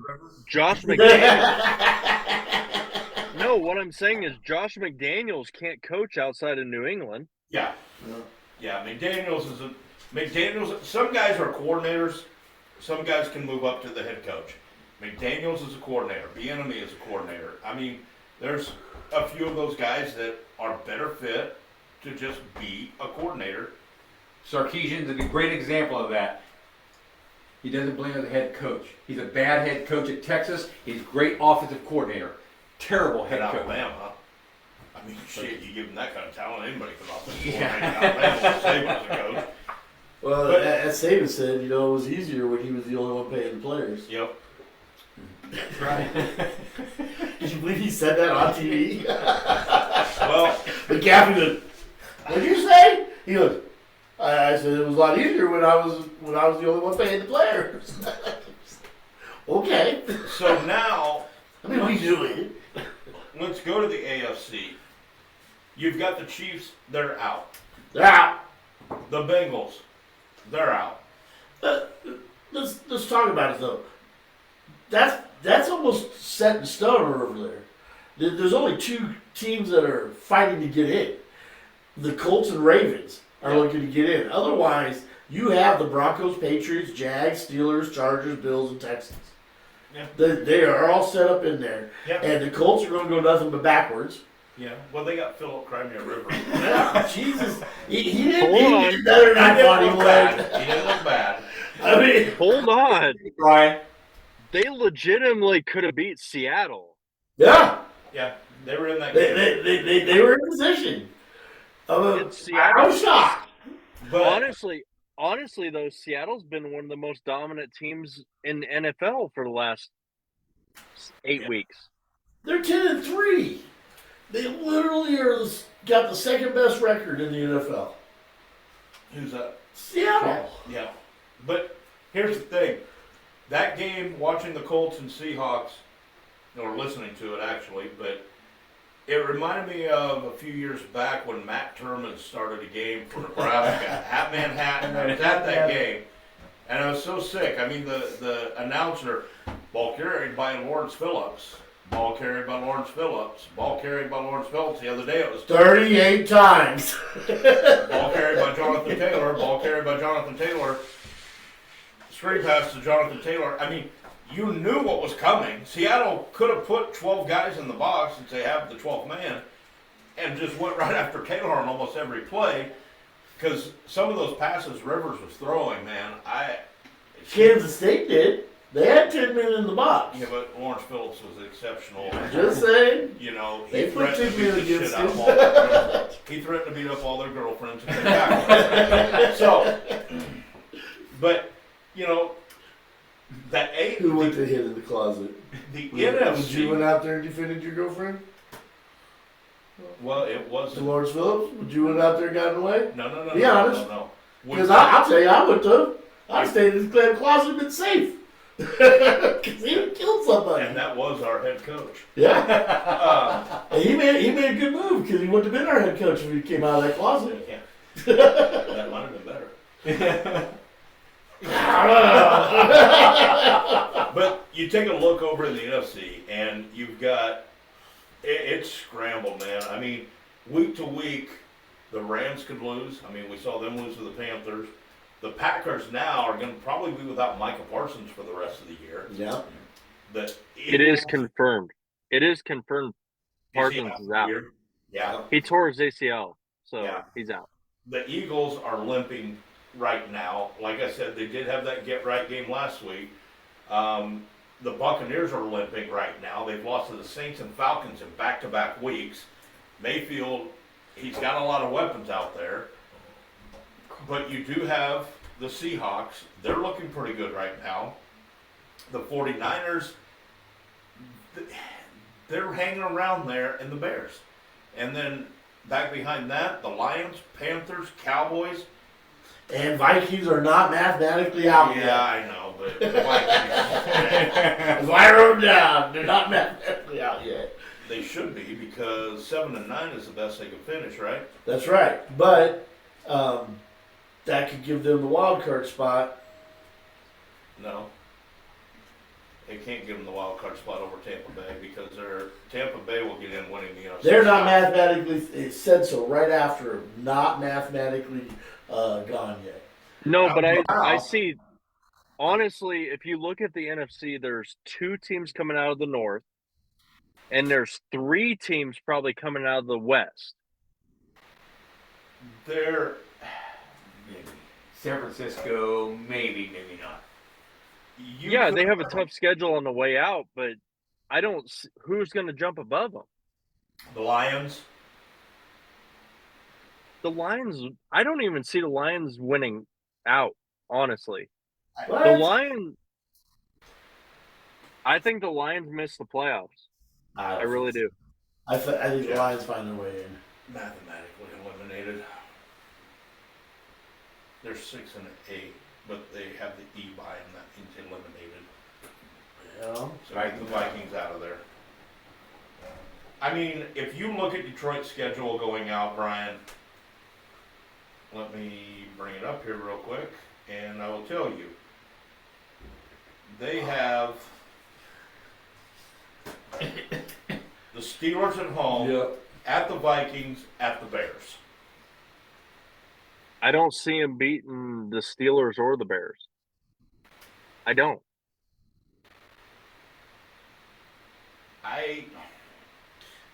Josh McDaniels. No, what I'm saying is Josh McDaniels can't coach outside of New England. Yeah. Yeah, McDaniels. Some guys are coordinators. Some guys can move up to the head coach. McDaniels is a coordinator. Bieniemy is a coordinator. I mean, There's a few of those guys that are better fit to just be a coordinator. Sarkisian's a great example of that. He doesn't blame the head coach. He's a bad head coach at Texas. He's a great offensive coordinator. Terrible head At coach. Alabama. I mean, shit, you give him that kind of talent, anybody could offensive Yeah. coordinator at Alabama. Saban as a coach. Well, But- as Saban said, it was easier when he was the only one paying the players. Yep. That's right. Did you believe he said that on TV? Well, The captain goes, "What'd you say?" He goes, "I said it was a lot easier when I was the only one paying the players." Okay. so now I mean, we do it. let's go to the AFC. You've got the Chiefs, they're out. They're out. The Bengals, they're out. Let's talk about it though. That's almost set in stone over there. There's only two teams that are fighting to get in. The Colts and Ravens are looking to get in. Otherwise, you have the Broncos, Patriots, Jags, Steelers, Chargers, Bills, and Texans. Yeah. They are all set up in there. Yeah. And the Colts are going to go nothing but backwards. Yeah. Well, they got Philip Crimea River. Yeah, Jesus. He didn't Hold on. did better than I He thought didn't he look bad. would. He didn't look bad. I mean, Hold on. Brian. They legitimately could have beat Seattle. yeah. Yeah, they were in that game. They were in position. And Seattle, I was shocked. But honestly though, Seattle's been one of the most dominant teams in the NFL for the last 8 weeks. They're 10-3. They literally got the second best record in the NFL. who's that? Seattle. Yeah. But here's the thing. That game, watching the Colts and Seahawks, or listening to it actually, but it reminded me of a few years back when Matt Turman started a game for Nebraska at Manhattan. I was at that game, and I was so sick. I mean, the announcer, ball carried by Lawrence Phillips, ball carried by Lawrence Phillips, ball carried by Lawrence Phillips. The other day it was 38 times. ball carried by Jonathan Taylor, ball carried by Jonathan Taylor, screen pass to Jonathan Taylor. I mean, you knew what was coming. Seattle could have put 12 guys in the box since they have the 12th man and just went right after Taylor on almost every play because some of those passes Rivers was throwing, man, Kansas State did. They had 10 men in the box. yeah, but Lawrence Phillips was exceptional. Just saying. You know, he They put threatened to 10 beat men the shit against out of him. all their girlfriends. He threatened to beat up all their girlfriends and back. So, but, you know, that eight, Who went to hit in the closet? the Was you went NFC, out there and defended your girlfriend? well, it wasn't. Lawrence Phillips? Would you went out there and got in the way? No, Be no, honest. no. Because I'll tell you, I would too. I stayed in the closet and been safe. Because he would kill somebody. And that was our head coach. Yeah. And he made a good move because he wouldn't have been our head coach if he came out of that closet. Yeah. That might have been better. But you take a look over in the NFC, and you've got it's scrambled, man. I mean, week to week, the Rams could lose. I mean, we saw them lose to the Panthers. The Packers now are going to probably be without Micah Parsons for the rest of the year. Yeah. It is confirmed. It is confirmed. Parsons is out. Yeah. He tore his ACL, so Yeah. he's out. The Eagles are limping right now. Like I said, they did have that get-right game last week. The Buccaneers are limping right now. They've lost to the Saints and Falcons in back-to-back weeks. Mayfield, he's got a lot of weapons out there. But you do have the Seahawks. They're looking pretty good right now. The 49ers, they're hanging around there, and the Bears. And then back behind that, the Lions, Panthers, Cowboys. And Vikings are not mathematically out Yeah, yet. I know, but the Vikings, That's why I wrote them down. They're not mathematically out yet. they should be because 7-9 is the best they can finish, right? That's right. But that could give them the wild card spot. No. They can't give them the wild card spot over Tampa Bay because Tampa Bay will get in winning the NFC. They're not South. mathematically, it said so right after, not mathematically gone yet. No, but I Wow. see. Honestly, if you look at the NFC, there's two teams coming out of the North. and there's 3 teams probably coming out of the West. They're Maybe San Francisco, maybe not. Yeah, they have a tough schedule on the way out, but I don't. Who's going to jump above them? the Lions. The Lions. I don't even see the Lions winning out. Honestly, What? the Lions. I think the Lions miss the playoffs. I really do. I think the Yeah. Lions find their way in. Mathematically eliminated. They're 6 and 8, but they have the E by them. That means eliminated. Yeah. So the Vikings out of there. I mean, if you look at Detroit's schedule going out, Brian, let me bring it up here real quick, and I will tell you. They have the Steelers at home, Yep. at the Vikings, at the Bears. I don't see them beating the Steelers or the Bears. I don't.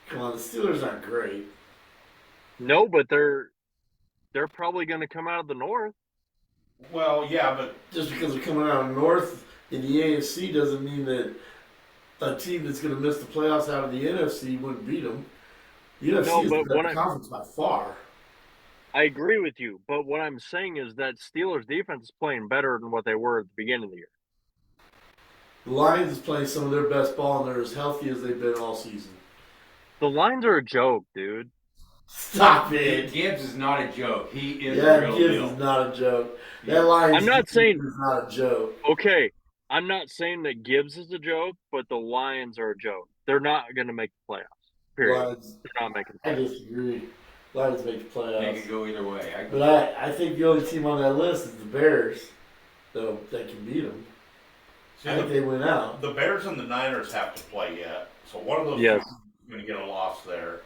Come on, the Steelers aren't great. No, but they're probably going to come out of the North. Well, yeah, but Just because they're coming out of North in the AFC doesn't mean that a team that's going to miss the playoffs out of the NFC wouldn't beat them. The NFC No, is the but better when I- conference by far. I agree with you, but what I'm saying is that Steelers defense is playing better than what they were at the beginning of the year. The Lions is playing some of their best ball, and they're as healthy as they've been all season. The Lions are a joke, dude. Stop it. Gibbs is not a joke. He is Yeah, the real Gibbs deal. is not a joke. That Lions I'm not saying- is not a joke. Okay, I'm not saying that Gibbs is a joke, but the Lions are a joke. They're not going to make the playoffs. Period. Lions, They're not making the I playoffs. disagree. Lions make the They playoffs. could go either way. But I think the only team on that list is the Bears, though, that can beat them. see, I think they win out. the Bears and the Niners have to play yet, so one of those Yes. teams is going to get a loss there.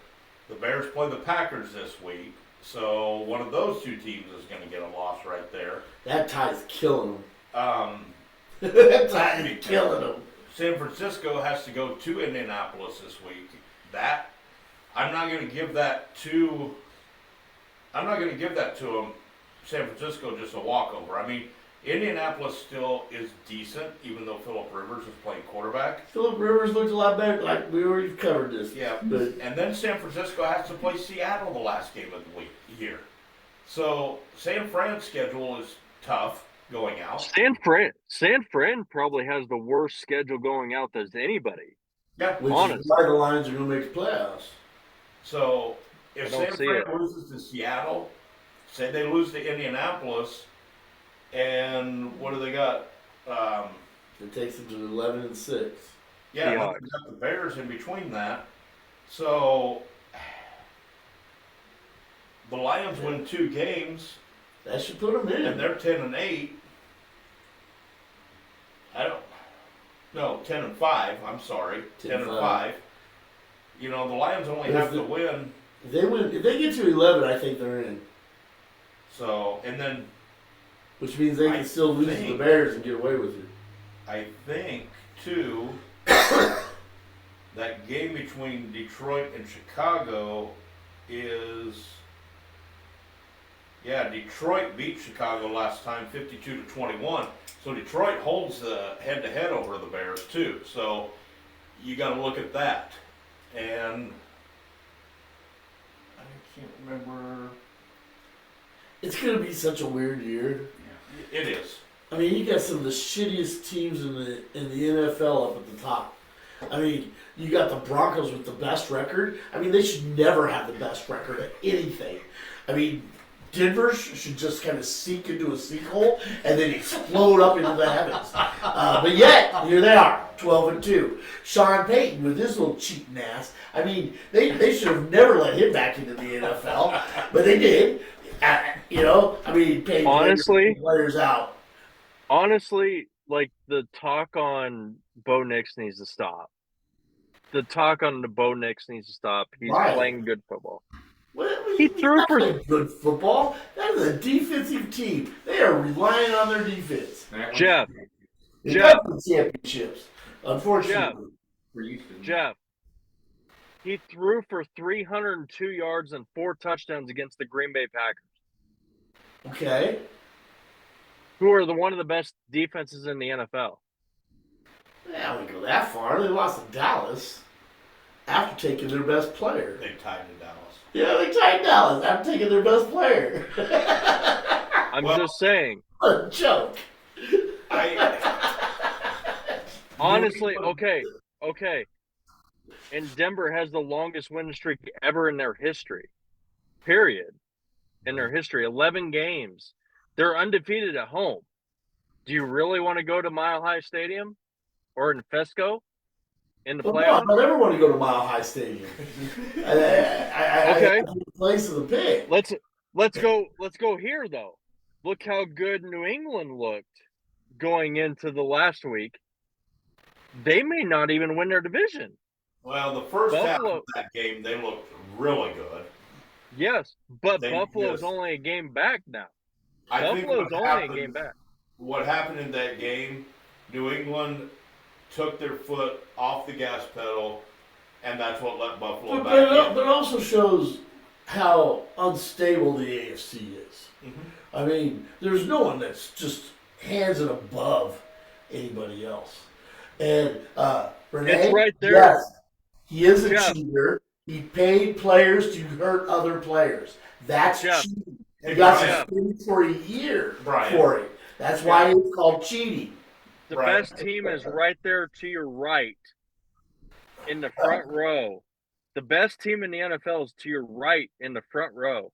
The Bears play the Packers this week, so one of those 2 teams is going to get a loss right there. That tie's killing Um, them. That tie is killing them. San Francisco has to go to Indianapolis this week. That I'm not going to give that to. I'm not going to give that to them. San Francisco just a walkover. I mean, Indianapolis still is decent, even though Phillip Rivers is playing quarterback. Philip Rivers looks a lot better. Like we already covered this. Yeah, But and then San Francisco has to play Seattle the last game of the year. So San Fran's schedule is tough going out. San Fran probably has the worst schedule going out as anybody. Yeah. which Honest. is why the Lions are going to make the playoffs. So if I don't San see Fran it. loses to Seattle, say they lose to Indianapolis, and what do they got? It takes them to 11-6. Yeah, Seahawks. but they got the Bears in between that. So the Lions win 2 games, That should put them in. and they're 10 and 8. I don't. No, 10 and 5. I'm sorry, 10 and 5. You know, the Lions only But have if to the- win. If they get to 11, I think they're in. So, and then Which means they I can still lose to the think- Bears and get away with it. I think too that game between Detroit and Chicago is. Yeah, Detroit beat Chicago last time 52-21. So Detroit holds the head-to-head over the Bears too. So you got to look at that. And I can't remember. It's going to be such a weird year. It is. I mean, you got some of the shittiest teams in the NFL up at the top. I mean, you got the Broncos with the best record. I mean, they should never have the best record at anything. I mean, Denver should just kind of sink into a sinkhole and then explode up into the heavens. But yet, here they are, 12-2. Sean Payton with his little cheating ass. I mean, they should have never let him back into the NFL, but they did. Payton Honestly- players out. Honestly, like the talk on Bo Nix needs to stop. The talk on the Bo Nix needs to stop. He's Why? playing good football. He He threw for- playing good football. That is a defensive team. They are relying on their defense. That one's Jeff. They Jeff. got the championships, unfortunately. for Houston. Jeff, He threw for 302 yards and 4 touchdowns against the Green Bay Packers, Okay. who are one of the best defenses in the NFL. Yeah, I wouldn't go that far. They lost to Dallas after taking their best player. They tied to Dallas. Yeah, they tied Dallas after taking their best player. I'm just saying. What a joke. Honestly, okay. And Denver has the longest win streak ever in their history. Period. In their history, 11 games. They're undefeated at home. Do you really want to go to Mile High Stadium or in Fesco in the Well, no, playoffs? I don't ever want to go to Mile High Stadium. Okay. I the place of the pick. Let's go here though. Look how good New England looked going into the last week. They may not even win their division. Well, the first half of that game, they looked really good. Yes, but Buffalo's only a game back now. Buffalo's only a game back. What happened in that game, New England took their foot off the gas pedal, and that's what let Buffalo back in. But it also shows how unstable the AFC is. Mm-hmm. I mean, there's no one that's just hands it above anybody else. And Renee, it's right there. Yes, he is a cheater. He paid players to hurt other players. That's cheating. He got suspended for a year for it. That's why it's called cheating. The best team is right there to your right in the front row. The best team in the NFL is to your right in the front row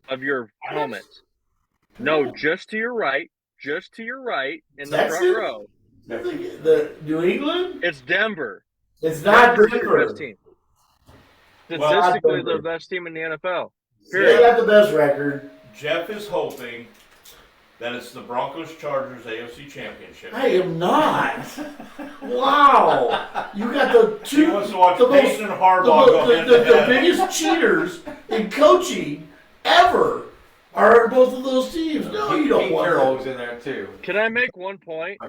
of your helmet. No, just to your right. Just to your right in the front row. The New England? It's Denver. It's not Denver. Your best team. Statistically, they're the best team in the NFL. They got the best record. Jeff is hoping that it's the Broncos-Chargers AFC Championship. I am not. Wow. You got the two. He wants to watch Payton and Harbaugh go the biggest cheaters in coaching ever are in both of those teams. No, you don't want Carroll's in there too. Can I make one point?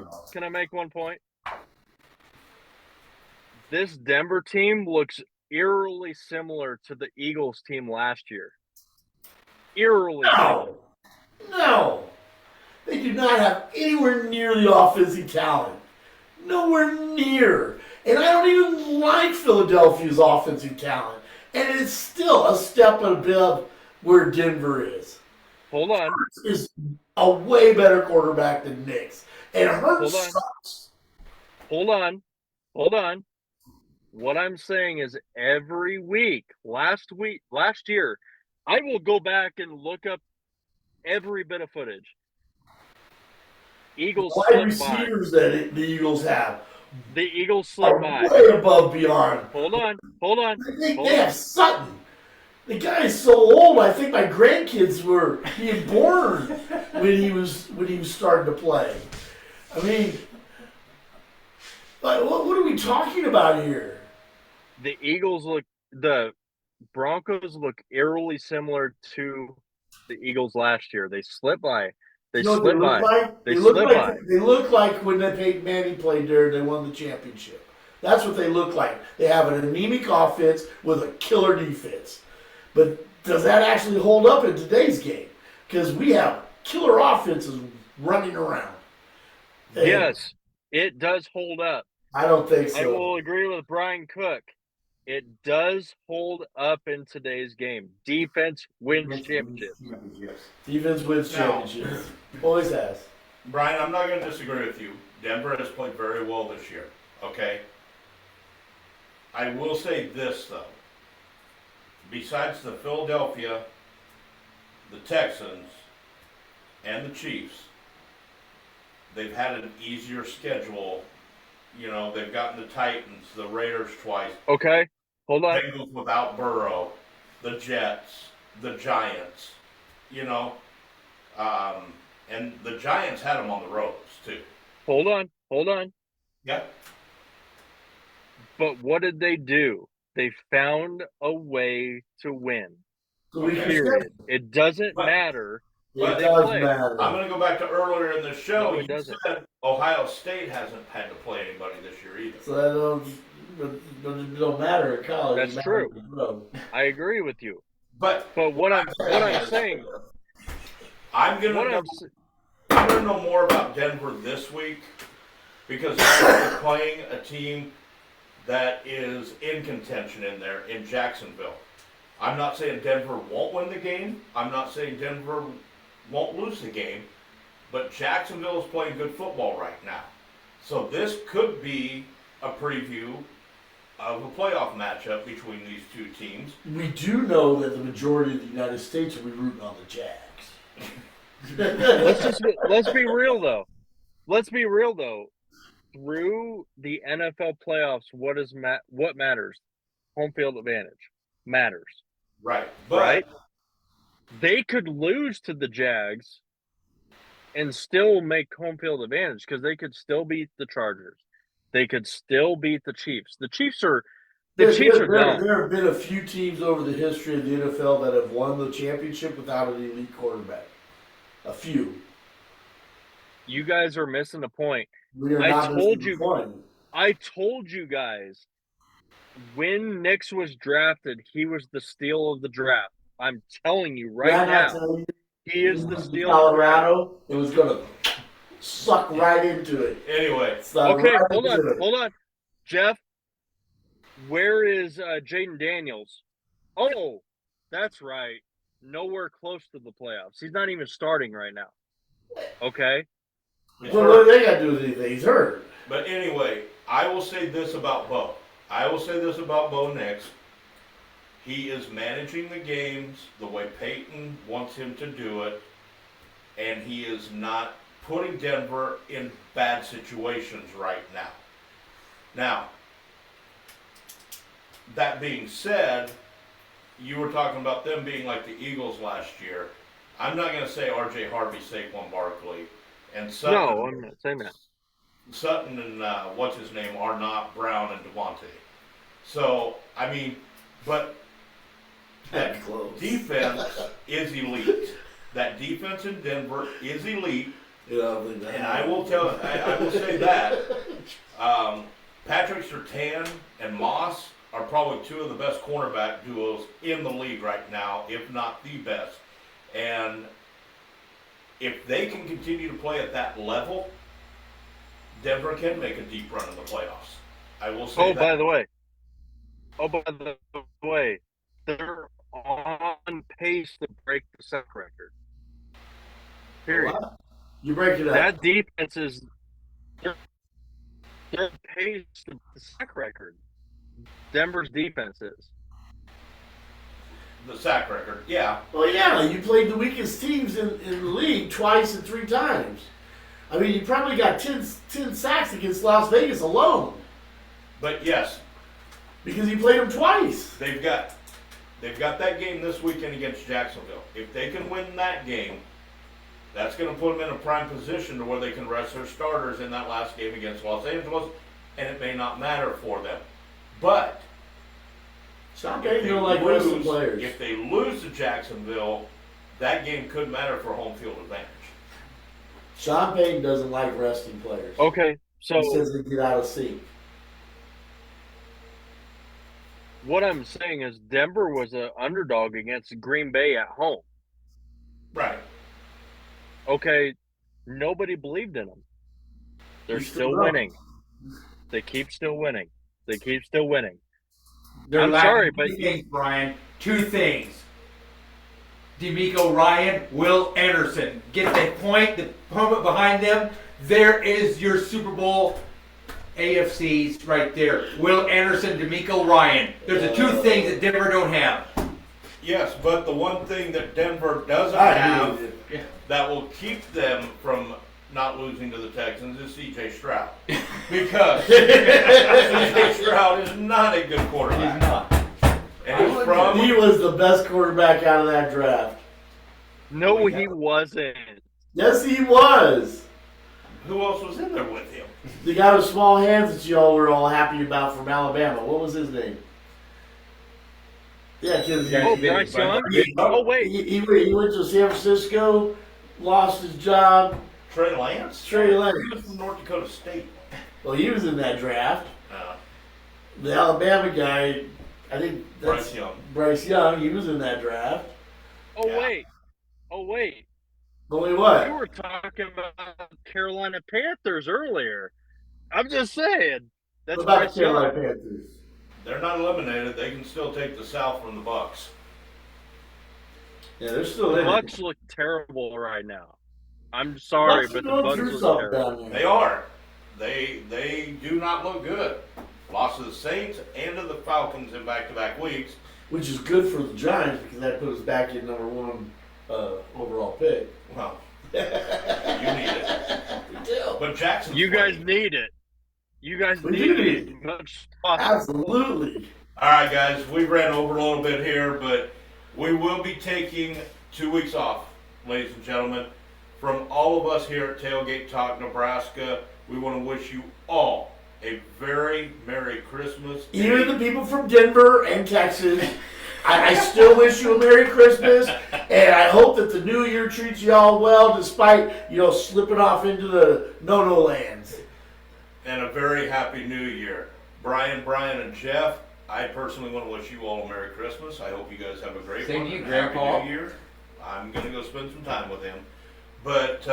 This Denver team looks eerily similar to the Eagles team last year. Eerily similar. No. They do not have anywhere near the offensive talent. Nowhere near. And I don't even like Philadelphia's offensive talent. And it's still a step above where Denver is. Hold on. Hurts is a way better quarterback than Nick's. And Hurts sucks. Hold on. What I'm saying is every week, last year, I will go back and look up every bit of footage. Eagles wide receivers that the Eagles have. The Eagles slip by. Way above beyond. Hold on. They have Sutton. The guy is so old. I think my grandkids were being born when he was starting to play. I mean, like, what are we talking about here? The Broncos look eerily similar to the Eagles last year. They slip by. They look like when Peyton Manning played there and they won the championship. That's what they look like. They have an anemic offense with a killer defense. But does that actually hold up in today's game? Because we have killer offenses running around. And yes, it does hold up. I don't think so. I will agree with Brian Cook. It does hold up in today's game. Defense wins championships. Defense wins championships. Always has. Brian, I'm not going to disagree with you. Denver has played very well this year. Okay? I will say this, though. Besides the Philadelphia, the Texans, and the Chiefs, they've had an easier schedule. You know, they've gotten the Titans, the Raiders twice. Okay, hold on. Bengals without Burrow, the Jets, the Giants, you know. And the Giants had them on the ropes, too. Hold on. Yeah. But what did they do? They found a way to win. Period. It doesn't matter. It does matter. I'm going to go back to earlier in the show. No, it doesn't. Said Ohio State hasn't had to play anybody this year either. So but it don't matter at college. That's It matters true. in the pro. I agree with you. But But what I'm saying, I'm gonna what know, I'm s- I'm gonna know more about Denver this week because they're playing a team that is in contention in there in Jacksonville. I'm not saying Denver won't win the game. I'm not saying Denver won't lose the game. But Jacksonville is playing good football right now. So this could be a preview of a playoff matchup between these two teams. We do know that the majority of the United States will be rooting on the Jags. let's be real though. Let's be real though. Through the NFL playoffs, what matters? Home field advantage matters, Right. But right? They could lose to the Jags and still make home field advantage because they could still beat the Chargers. They could still beat the Chiefs. The Chiefs are There done. have been a few teams over the history of the NFL that have won the championship without an elite quarterback. A few. You guys are missing the point. We are I not told missing you. the point. I told you guys when Nix was drafted, he was the steal of the draft. I'm telling you right Did I not now, tell you he is he the was in steal of the draft. Colorado? It was going to suck right into it. anyway, Suck Okay, right hold into it. on. Jeff, where is Jaden Daniels? Oh, that's right. Nowhere close to the playoffs. He's not even starting right now. Okay? he's Well, hurt. what do they got to do with anything? He's hurt. But anyway, I will say this about Bo. Bo Nix. He is managing the games the way Peyton wants him to do it, and he is not putting Denver in bad situations right now. Now, that being said, you were talking about them being like the Eagles last year. I'm not going to say R.J. Harvey, Saquon Barkley, and Sutton. No, I'm not saying that. Sutton and what's his name are not Brown and Devontae. So I mean, but that close. defense is elite. That defense in Denver is elite, You know, I think that and I will say that Patrick Surtain and Moss are probably two of the best cornerback duos in the league right now, if not the best. And if they can continue to play at that level, Denver can make a deep run in the playoffs. I will say that. By the way, they're on pace to break the sack record. Period. Wow. You break it up. That defense is they're on pace to break the sack record. Denver's defense is. The sack record, yeah. Well, yeah, you played the weakest teams in the league twice and 3 times. I mean, you probably got 10 sacks against Las Vegas alone But yes, because you played them twice. they've got that game this weekend against Jacksonville. If they can win that game, that's going to put them in a prime position to where they can rest their starters in that last game against Los Angeles, and it may not matter for them. But Sean if Payton they don't like resting lose, players. if they lose to Jacksonville, that game could matter for home field advantage. Sean Payton doesn't like resting players. Okay, so He says they get out of sync. what I'm saying is Denver was an underdog against Green Bay at home. Right. Okay, nobody believed in them. They're You still don't. winning. They keep still winning. They're I'm lacking sorry, two but things, Brian. 2 things. D'Amico Ryan, Will Anderson. Get the point, the opponent behind them. There is your Super Bowl AFCs right there. Will Anderson, D'Amico Ryan. There's the 2 things that Denver don't have. Yes, but the one thing that Denver doesn't I have agree with you. that will keep them from not losing to the Texans is C.J. Stroud. Because C.J. Stroud is not a good quarterback. He's not. And he's from... He was the best quarterback out of that draft. no, he wasn't. Yes, he was. Who else was in there with him? The guy with small hands that y'all were all happy about from Alabama. What was his name? Yeah, because Yeah, Oh, he did. Bryce Young? he, Oh, wait. he went to San Francisco, lost his job. Trey Lance? Trey Lance. He was from North Dakota State. Well, he was in that draft. The Alabama guy, I think that's Bryce Young. Bryce Young. He was in that draft. Oh Yeah. wait. Only You what? were talking about Carolina Panthers earlier. I'm just saying. That's What about Bryce the Carolina Young. Panthers? They're not eliminated. They can still take the South from the Bucks. Yeah, they're still The in Bucks it. look terrible right now. I'm sorry, Bucks are but the going Bucks through look something terrible. down They there. are. They do not look good. Lost to the Saints and to the Falcons in back-to-back weeks. Which is good for the Giants because that put us back at #1 overall pick. Well, you need it. We do. But Jackson's You guys playing. need it. You guys We need do it need as it. much as possible. Absolutely. All right, guys, we ran over a little bit here, but we will be taking 2 weeks off, ladies and gentlemen. From all of us here at Tailgate Talk, Nebraska, we want to wish you all a very Merry Christmas. Even the people from Denver and Texas, I still wish you a Merry Christmas, and I hope that the New Year treats you all well, despite slipping off into the no-no lands. And a very Happy New Year. Brian, and Jeff, I personally want to wish you all a Merry Christmas. I hope you guys have a great Same one. to you, and Happy Grandpa. New Year. I'm going to go spend some time with him. But,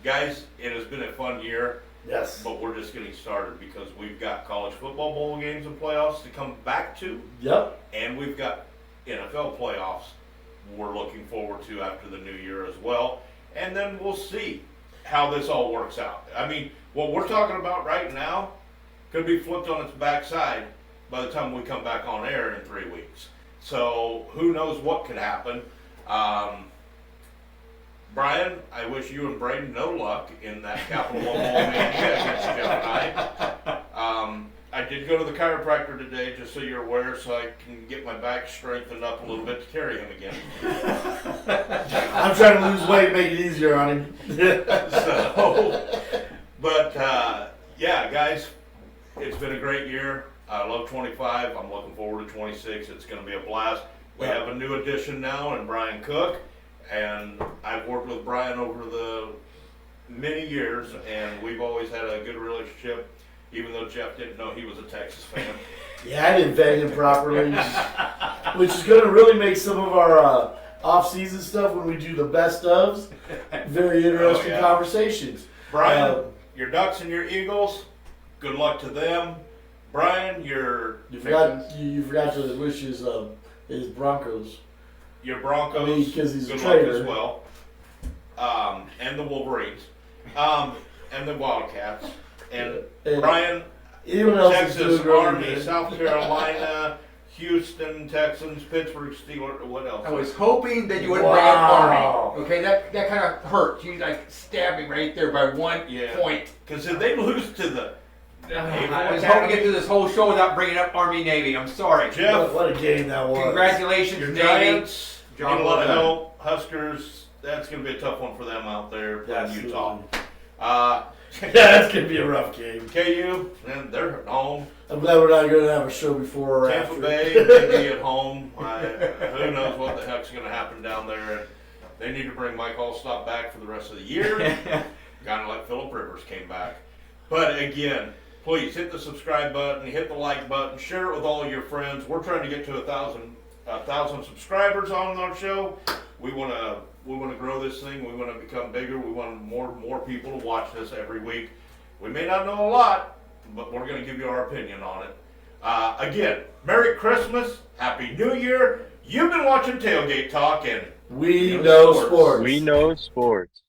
guys, it has been a fun year. Yes. But we're just getting started because we've got college football bowl games and playoffs to come back to, Yep. and we've got NFL playoffs we're looking forward to after the new year as well. And then we'll see how this all works out. I mean, what we're talking about right now could be flipped on its backside by the time we come back on air in 3 weeks. So who knows what could happen. Brian, I wish you and Braden no luck in that Capital One Bowl mania against Jeff and I. I did go to the chiropractor today, just so you're aware, so I can get my back strengthened up a little bit to carry him again. I'm trying to lose weight, make it easier on him. Yeah, guys, it's been a great year. I love 25. I'm looking forward to 26. It's going to be a blast. We have a new addition now in Brian Cook, and I've worked with Brian over the many years, and we've always had a good relationship, even though Jeff didn't know he was a Texas fan. Yeah, I didn't vet him properly, which is going to really make some of our off-season stuff when we do the best ofs very interesting conversations. Brian, your Ducks and your Eagles, good luck to them. Brian, you forgot to wish his Broncos. your Broncos, I mean, 'cause he's a good luck traitor. as well. And the Wolverines, and the Wildcats. And Brian, Anyone else is Texas, doing really Army, good. South Carolina, Houston, Texans, Pittsburgh Steelers, what else? I was hoping that you wouldn't bring up Wow. Army. Okay, that kind of hurt. You stabbed me right there by 1 point. Because if they lose to the I was hoping to get through this whole show without bringing up Army Navy. I'm sorry. Jeff, What a game that was. Congratulations, your Navy. Giants, need Job a well lot of done. help. Huskers, that's going to be a tough one for them out there playing Absolutely. Utah. Yeah, that's going to be a rough game. KU, and they're at home. I'm glad we're not going to have a show before or Tampa after. Bay, maybe at home. Who knows what the heck's going to happen down there. And they need to bring Mike Allstott back for the rest of the year. Kind of like Phillip Rivers came back. But again, please hit the subscribe button, hit the like button, share it with all your friends. We're trying to get to 1,000 subscribers on our show. We want to grow this thing. We want to become bigger. We want more people to watch this every week. We may not know a lot, but we're going to give you our opinion on it. Again, Merry Christmas, Happy New Year. You've been watching Tailgate Talk, and We know sports. We know sports.